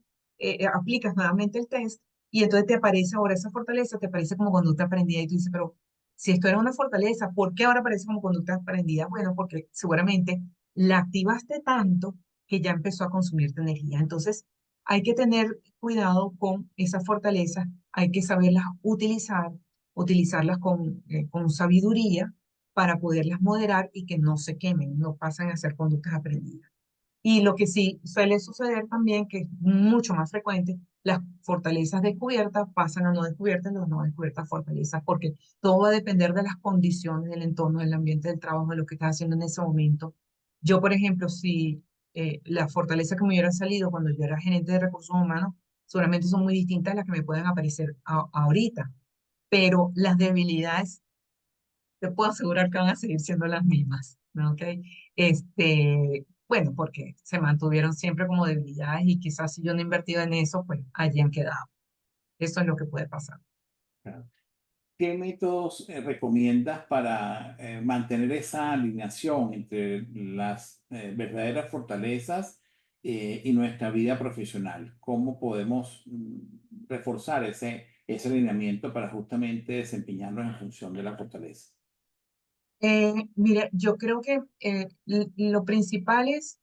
aplicas nuevamente el test, y entonces te aparece ahora esa fortaleza, te aparece como conducta aprendida, y tú dices, pero si esto era una fortaleza, ¿por qué ahora aparece como conducta aprendida? Bueno, porque seguramente la activaste tanto que ya empezó a consumirte energía. Entonces, hay que tener cuidado con esas fortalezas, hay que saberlas utilizar, utilizarlas con sabiduría para poderlas moderar y que no se quemen, no pasen a ser conductas aprendidas. Y lo que sí suele suceder también, que es mucho más frecuente, las fortalezas descubiertas pasan a no descubiertas, las no descubiertas fortalezas, porque todo va a depender de las condiciones del entorno, del ambiente del trabajo, de lo que estás haciendo en ese momento. Yo, por ejemplo, si la fortaleza que me hubiera salido cuando yo era gerente de recursos humanos, seguramente son muy distintas a las que me pueden aparecer ahorita, pero las debilidades te puedo asegurar que van a seguir siendo las mismas, ¿no? ¿Ok? Bueno, porque se mantuvieron siempre como debilidades y quizás si yo no he invertido en eso, pues allí han quedado. Eso es lo que puede pasar. Claro. ¿Qué métodos recomiendas para mantener esa alineación entre las verdaderas fortalezas y nuestra vida profesional? ¿Cómo podemos reforzar ese alineamiento para justamente desempeñarnos en función de la fortaleza? Mire, yo creo que lo principal es,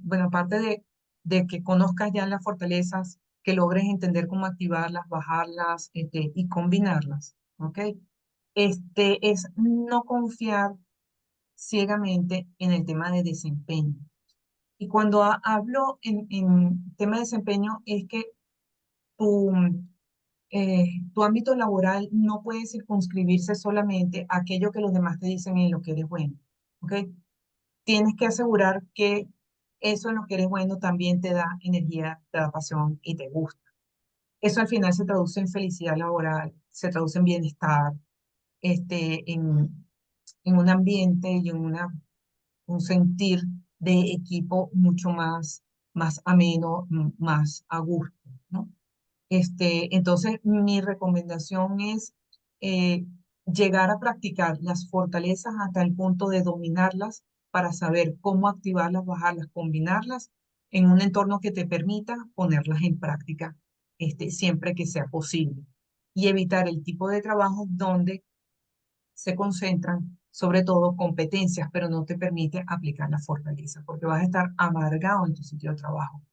bueno, aparte de que conozcas ya las fortalezas, que logres entender cómo activarlas, bajarlas, y combinarlas, ¿ok? Es no confiar ciegamente en el tema de desempeño. Y cuando hablo en tema de desempeño es que tu, tu ámbito laboral no puede circunscribirse solamente a aquello que los demás te dicen en lo que eres bueno, ¿ok? Tienes que asegurar que eso en lo que eres bueno también te da energía, te da pasión y te gusta. Eso al final se traduce en felicidad laboral, se traduce en bienestar, este, en, en un ambiente y en un sentir de equipo mucho más ameno, más a gusto, ¿no? Entonces, mi recomendación es eh, llegar a practicar las fortalezas hasta el punto de dominarlas para saber cómo activarlas, bajarlas, combinarlas en un entorno que te permita ponerlas en práctica siempre que sea posible y evitar el tipo de trabajo donde se concentran sobre todo competencias, pero no te permite aplicar la fortaleza, porque vas a estar amargado en tu sitio de trabajo,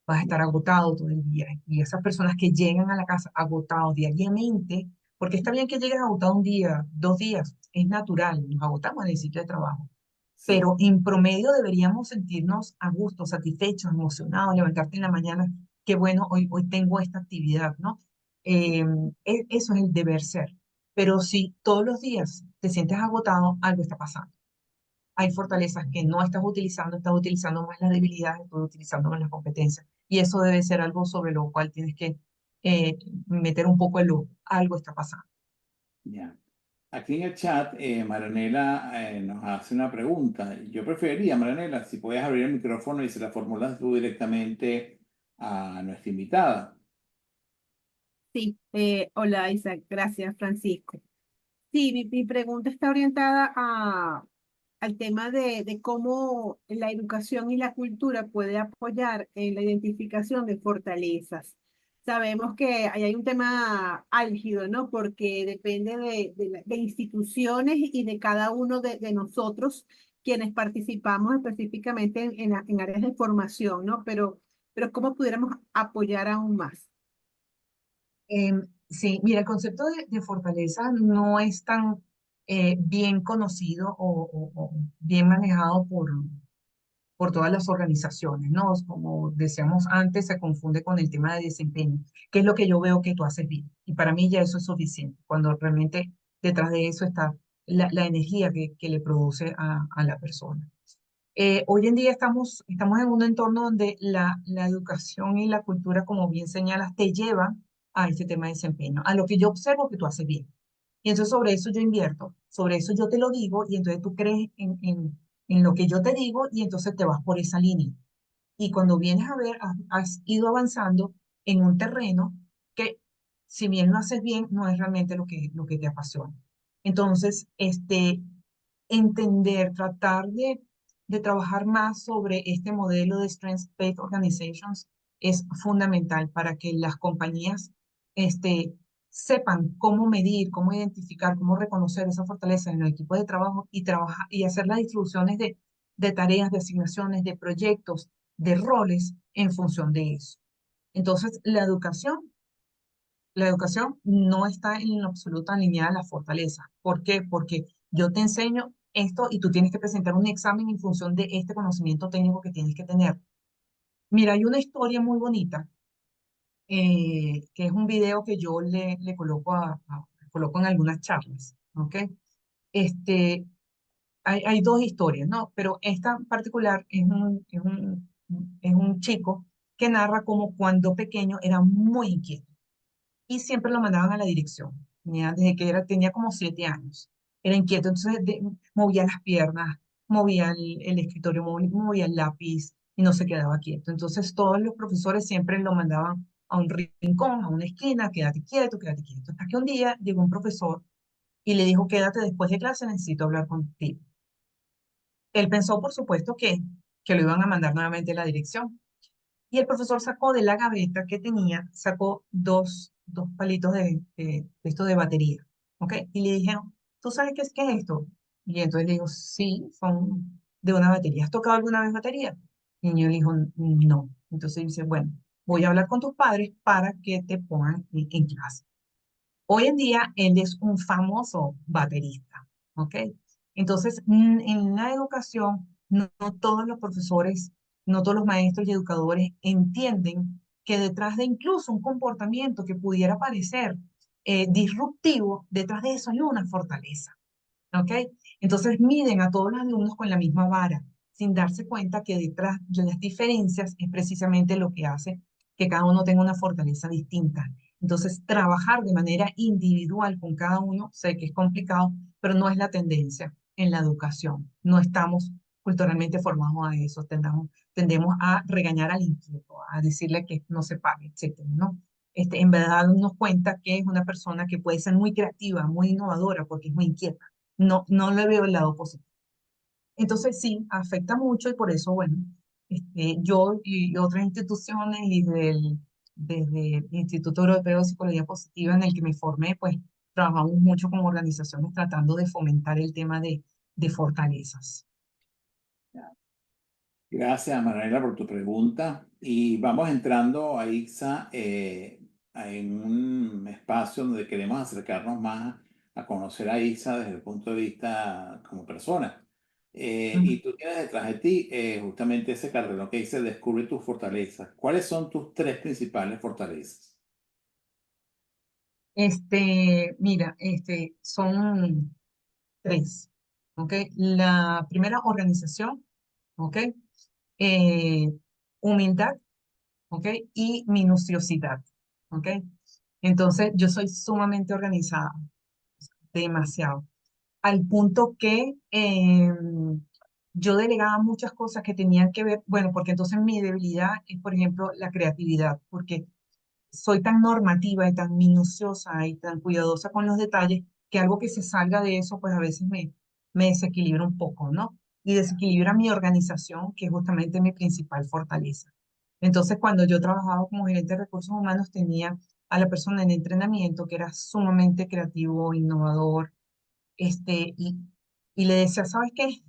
vas a estar agotado todo el día. Y esas personas que llegan a la casa agotados diariamente, porque está bien que llegues agotado un día, 2 días, es natural, nos agotamos en el sitio de trabajo, Sí, pero en promedio deberíamos sentirnos a gusto, satisfechos, emocionados, levantarte en la mañana, qué bueno, hoy tengo esta actividad, ¿no? Eh, Eso es el deber ser. Pero si todos los días te sientes agotado, algo está pasando. Hay fortalezas que no estás utilizando más las debilidades, estás utilizando más las competencias. Y eso debe ser algo sobre lo cual tienes que meter un poco el ojo. Algo está pasando. ya. Aquí en el chat, Marianela nos hace una pregunta. Yo preferiría, Marianela, si puedes abrir el micrófono y se la formulas tú directamente a nuestra invitada. Sí, hola Isaac, gracias Francisco. Sí, mi pregunta está orientada al tema de cómo la educación y la cultura puede apoyar en la identificación de fortalezas. Sabemos que ahí hay un tema álgido, ¿no? Porque depende de instituciones y de cada uno de nosotros quienes participamos específicamente en áreas de formación, ¿no? Pero ¿cómo pudiéramos apoyar aún más? Sí, mira, el concepto de fortaleza no es tan bien conocido o bien manejado por todas las organizaciones, ¿no? Como decíamos antes, se confunde con el tema de desempeño, que es lo que yo veo que tú haces bien. Y para mí ya eso es suficiente, cuando realmente detrás de eso está la energía que le produce a la persona. Hoy en día estamos en un entorno donde la educación y la cultura, como bien señalas, te llevan a este tema de desempeño, a lo que yo observo que tú haces bien. Y entonces sobre eso yo invierto, sobre eso yo te lo digo y entonces tú crees en lo que yo te digo y entonces te vas por esa línea. Y cuando vienes a ver, has ido avanzando en un terreno que, si bien lo haces bien, no es realmente lo que te apasiona. Entonces, entender, tratar de trabajar más sobre este modelo de Strengths-Based Organizations es fundamental para que las compañías sepan cómo medir, cómo identificar, cómo reconocer esa fortaleza en el equipo de trabajo y, trabajar, y hacer las distribuciones de tareas, de asignaciones, de proyectos, de roles en función de eso. Entonces, la educación no está en lo absoluto alineada a la fortaleza. ¿Por qué? Porque yo te enseño esto y tú tienes que presentar un examen en función de este conocimiento técnico que tienes que tener. Mira, hay una historia muy bonita, que es un video que yo le coloco, coloco en algunas charlas, ¿ok? Este, hay dos historias, ¿no? Pero esta en particular es un chico que narra cómo cuando pequeño era muy inquieto y siempre lo mandaban a la dirección. Desde que tenía como 7 años. Era inquieto, entonces movía las piernas, movía el escritorio, movía el lápiz y no se quedaba quieto. Entonces todos los profesores siempre lo mandaban a un rincón, a una esquina, quédate quieto, quédate quieto. Hasta que un día llegó un profesor y le dijo, quédate después de clase, necesito hablar contigo. Él pensó, por supuesto, que lo iban a mandar nuevamente a la dirección. Y el profesor sacó de la gaveta que tenía, sacó dos palitos de esto de batería, ¿ok? Y le dijeron, ¿tú sabes qué es esto? Y entonces le dijo, sí, son de una batería. ¿Has tocado alguna vez batería? Y el niño le dijo, no. Entonces dice, bueno, voy a hablar con tus padres para que te pongan en clase. Hoy en día él es un famoso baterista, ¿ok? Entonces, en la educación, no todos los profesores, no todos los maestros y educadores entienden que detrás de incluso un comportamiento que pudiera parecer disruptivo, detrás de eso hay una fortaleza, ¿ok? Entonces miden a todos los alumnos con la misma vara, sin darse cuenta que detrás de las diferencias es precisamente lo que hace que cada uno tenga una fortaleza distinta. Entonces, trabajar de manera individual con cada uno, sé que es complicado, pero no es la tendencia en la educación. No estamos culturalmente formados a eso, tendemos a regañar al inquieto, a decirle que no se pague, etcétera, ¿no? En verdad nos cuenta que es una persona que puede ser muy creativa, muy innovadora, porque es muy inquieta. No le veo el lado positivo. Entonces sí, afecta mucho y por eso, bueno, yo y otras instituciones y desde el Instituto Europeo de Psicología Positiva en el que me formé, pues trabajamos mucho con organizaciones tratando de fomentar el tema de fortalezas. Gracias, Manuela, por tu pregunta. Y vamos entrando a ICSA en un espacio donde queremos acercarnos más a conocer a ICSA desde el punto de vista como persona. Y tú tienes detrás de ti justamente ese carrera que dice Descubre tus fortalezas. ¿Cuáles son tus tres principales fortalezas? Mira, son tres, ¿ok? La primera, organización, ¿ok? Eh, humildad, ¿ok? Y minuciosidad, ¿ok? Entonces, yo soy sumamente organizada, demasiado, al punto que yo delegaba muchas cosas que tenían que ver, bueno, porque entonces mi debilidad es, por ejemplo, la creatividad, porque soy tan normativa y tan minuciosa y tan cuidadosa con los detalles que algo que se salga de eso, pues a veces me desequilibra un poco, ¿no? Y desequilibra mi organización, que es justamente mi principal fortaleza. Entonces, cuando yo trabajaba como gerente de recursos humanos, tenía a la persona en entrenamiento que era sumamente creativo, innovador, y, y le decía, ¿sabes qué?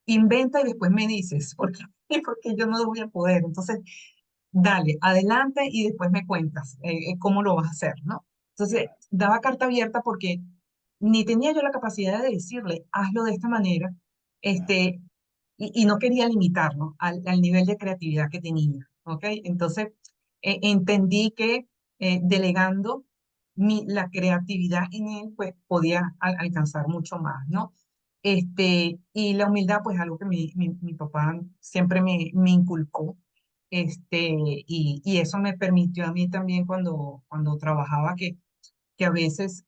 Inventa y después me dices, porque, porque yo no voy a poder. Entonces, dale, adelante y después me cuentas cómo lo vas a hacer, ¿no? Entonces, daba carta abierta porque ni tenía yo la capacidad de decirle, hazlo de esta manera, y no quería limitarlo al nivel de creatividad que tenía, ¿ok? Entonces, entendí que delegando la creatividad en él, pues podía alcanzar mucho más, ¿no? Y la humildad, pues algo que mi papá siempre me inculcó, y eso me permitió a mí también cuando trabajaba que a veces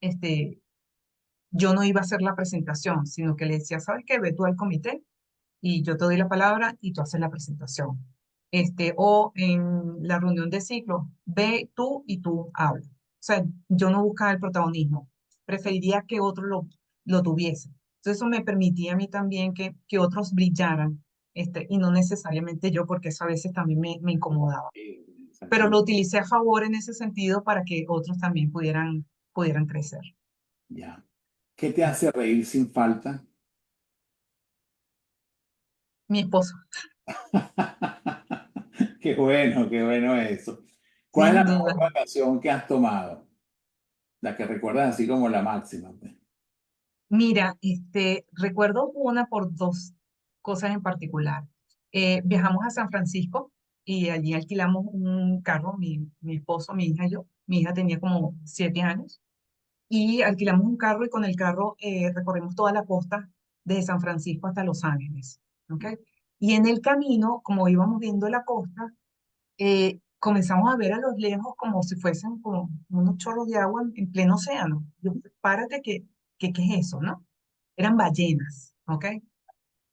yo no iba a hacer la presentación, sino que le decía, ¿sabes qué? Ve tú al comité y yo te doy la palabra y tú haces la presentación. O en la reunión de ciclo, ve tú y tú hablas. O sea, yo no buscaba el protagonismo, preferiría que otro lo tuviese. Entonces eso me permitía a mí también que otros brillaran, y no necesariamente yo, porque eso a veces también me incomodaba. Pero lo Exactamente. utilicé a favor en ese sentido para que otros también pudieran crecer. Ya. ¿Qué te hace reír sin falta? Mi esposo, Qué bueno eso. ¿Cuál es la sin duda. mejor vacación que has tomado? La que recuerdas así como la máxima, pues. Mira, recuerdo una por dos cosas en particular. Viajamos a San Francisco y allí alquilamos un carro, mi esposo, mi hija y yo. Mi hija tenía como 7 años y alquilamos un carro y con el carro recorrimos toda la costa desde San Francisco hasta Los Ángeles, ¿ok? Y en el camino, como íbamos viendo la costa, comenzamos a ver a los lejos como si fuesen como unos chorros de agua en pleno océano. Yo, párate, ¿qué es eso, no? Eran ballenas, ¿ok?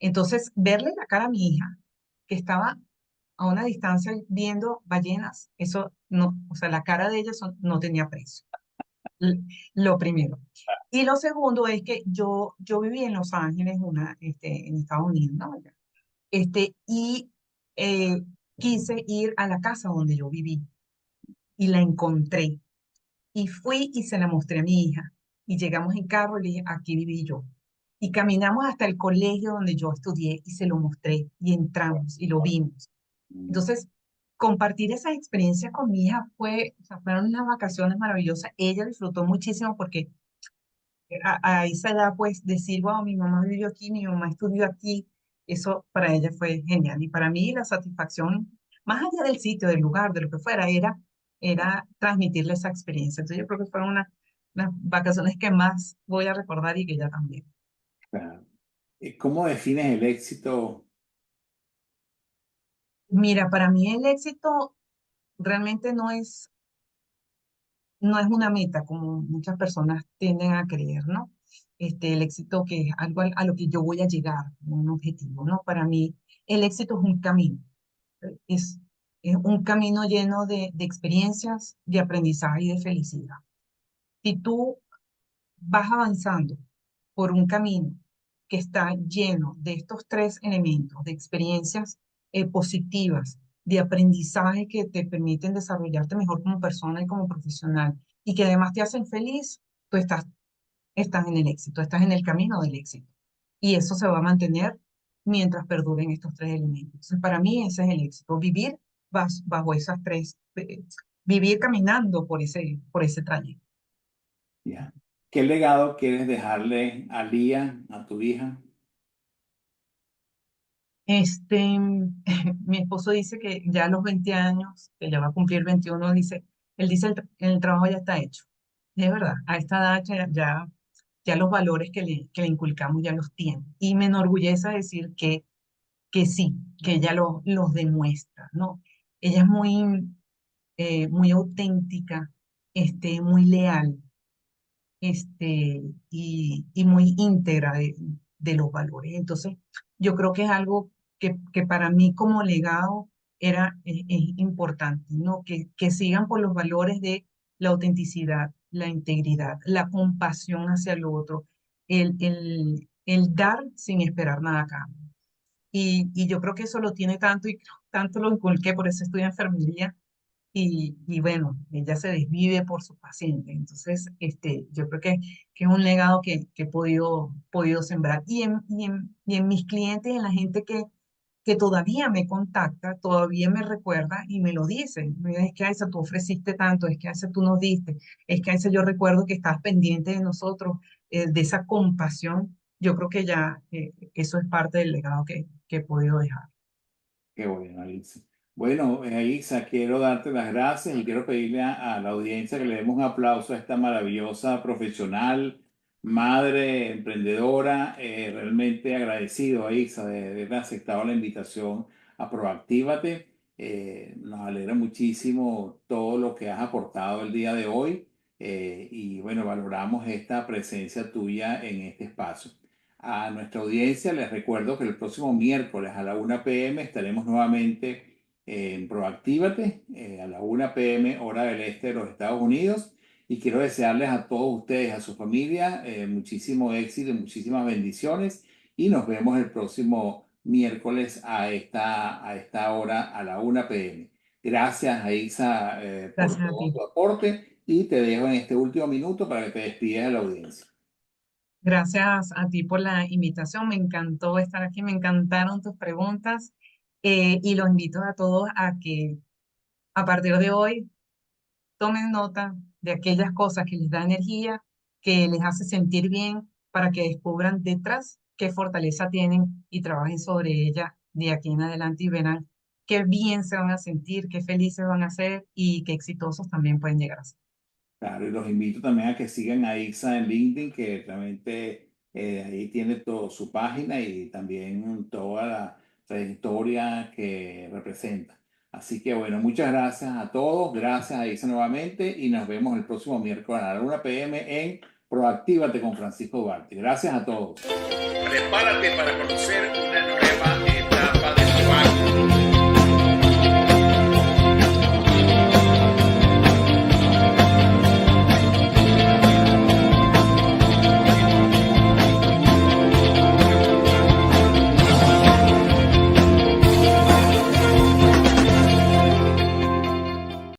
Entonces, verle la cara a mi hija, que estaba a una distancia viendo ballenas, eso no, o sea, la cara de ella no tenía precio. L- Lo primero. Y lo segundo es que yo viví en Los Ángeles, en Estados Unidos, ¿no? Y eh, quise ir a la casa donde yo viví y la encontré. Y fui y se la mostré a mi hija. Y llegamos en carro y le dije, aquí viví yo. Y caminamos hasta el colegio donde yo estudié y se lo mostré y entramos y lo vimos. Mm. Entonces, compartir esas experiencias con mi hija o sea, fueron unas vacaciones maravillosas. Ella disfrutó muchísimo porque a esa edad, pues, decir, wow, mi mamá vivió aquí, mi mamá estudió aquí, eso para ella fue genial. Y para mí la satisfacción, más allá del sitio, del lugar, de lo que fuera, era transmitirle esa experiencia. Entonces yo creo que fueron unas vacaciones que más voy a recordar y que ella también. Claro. ¿Cómo defines el éxito? Mira, para mí el éxito realmente no es una meta, como muchas personas tienden a creer, ¿no? El éxito que es algo a lo que yo voy a llegar, un objetivo, ¿no? Para mí, el éxito es un camino, es, es un camino lleno de experiencias, de aprendizaje y de felicidad. Si tú vas avanzando por un camino que está lleno de estos tres elementos, de experiencias, positivas de aprendizaje que te permiten desarrollarte mejor como persona y como profesional y que además te hacen feliz, tú estás en el éxito, estás en el camino del éxito. Y eso se va a mantener mientras perduren estos tres elementos. Entonces, para mí ese es el éxito, vivir bajo esas tres, vivir caminando por ese trayecto. Ya. ¿Qué legado quieres dejarle a Lía, a tu hija? Mi esposo dice que ya a los 20 años, que ya va a cumplir 21, él dice el trabajo ya está hecho. Y es verdad, a esta edad ya los valores que le inculcamos ya los tiene. Y me enorgullece decir que sí, que ella los demuestra, ¿no? Ella es muy auténtica, muy leal, y muy íntegra de los valores. Entonces, yo creo que es algo que para mí como legado es importante, ¿no? Que sigan por los valores de la autenticidad, la integridad, la compasión hacia el otro, el dar sin esperar nada a cambio. Y yo creo que eso lo tiene tanto y tanto lo inculqué, por eso estudio enfermería, y bueno, ella se desvive por su paciente. Entonces, yo creo que es un legado que he podido sembrar. Y en mis clientes, en la gente que todavía me contacta, todavía me recuerda y me lo dice. Me dice, es que Aiza, tú ofreciste tanto, es que Aiza, tú nos diste, es que Aiza, yo recuerdo que estabas pendiente de nosotros, de esa compasión. Yo creo que ya eso es parte del legado que he podido dejar. Qué bueno, Alicia. Bueno, Alicia, quiero darte las gracias y quiero pedirle a la audiencia que le demos un aplauso a esta maravillosa profesional, madre, emprendedora. Realmente agradecido, Alicia, de haber aceptado la invitación a Proactívate. Nos alegra muchísimo todo lo que has aportado el día de hoy, y bueno, valoramos esta presencia tuya en este espacio. A nuestra audiencia les recuerdo que el próximo miércoles a la 1 p.m. estaremos nuevamente en Proactívate, a la 1 p.m. hora del este de los Estados Unidos. Y quiero desearles a todos ustedes, a su familia, muchísimo éxito y muchísimas bendiciones. Y nos vemos el próximo miércoles a esta hora, a la 1 p.m. Gracias, Aiza, por Gracias a todo ti. tu aporte. Y te dejo en este último minuto para que te despides de la audiencia. Gracias a ti por la invitación. Me encantó estar aquí, me encantaron tus preguntas, y los invito a todos a que a partir de hoy tomen nota de aquellas cosas que les da energía, que les hace sentir bien, para que descubran detrás qué fortaleza tienen y trabajen sobre ella de aquí en adelante y verán qué bien se van a sentir, qué felices van a ser y qué exitosos también pueden llegar a ser. Claro, y los invito también a que sigan a Ixa en LinkedIn, que realmente ahí tiene toda su página y también toda la trayectoria que representa. Así que bueno, muchas gracias a todos, gracias a Ixa nuevamente y nos vemos el próximo miércoles a la 1 p.m. en Proactívate con Francisco Duarte. Gracias a todos. Prepárate para conocer una nueva etapa de tu año.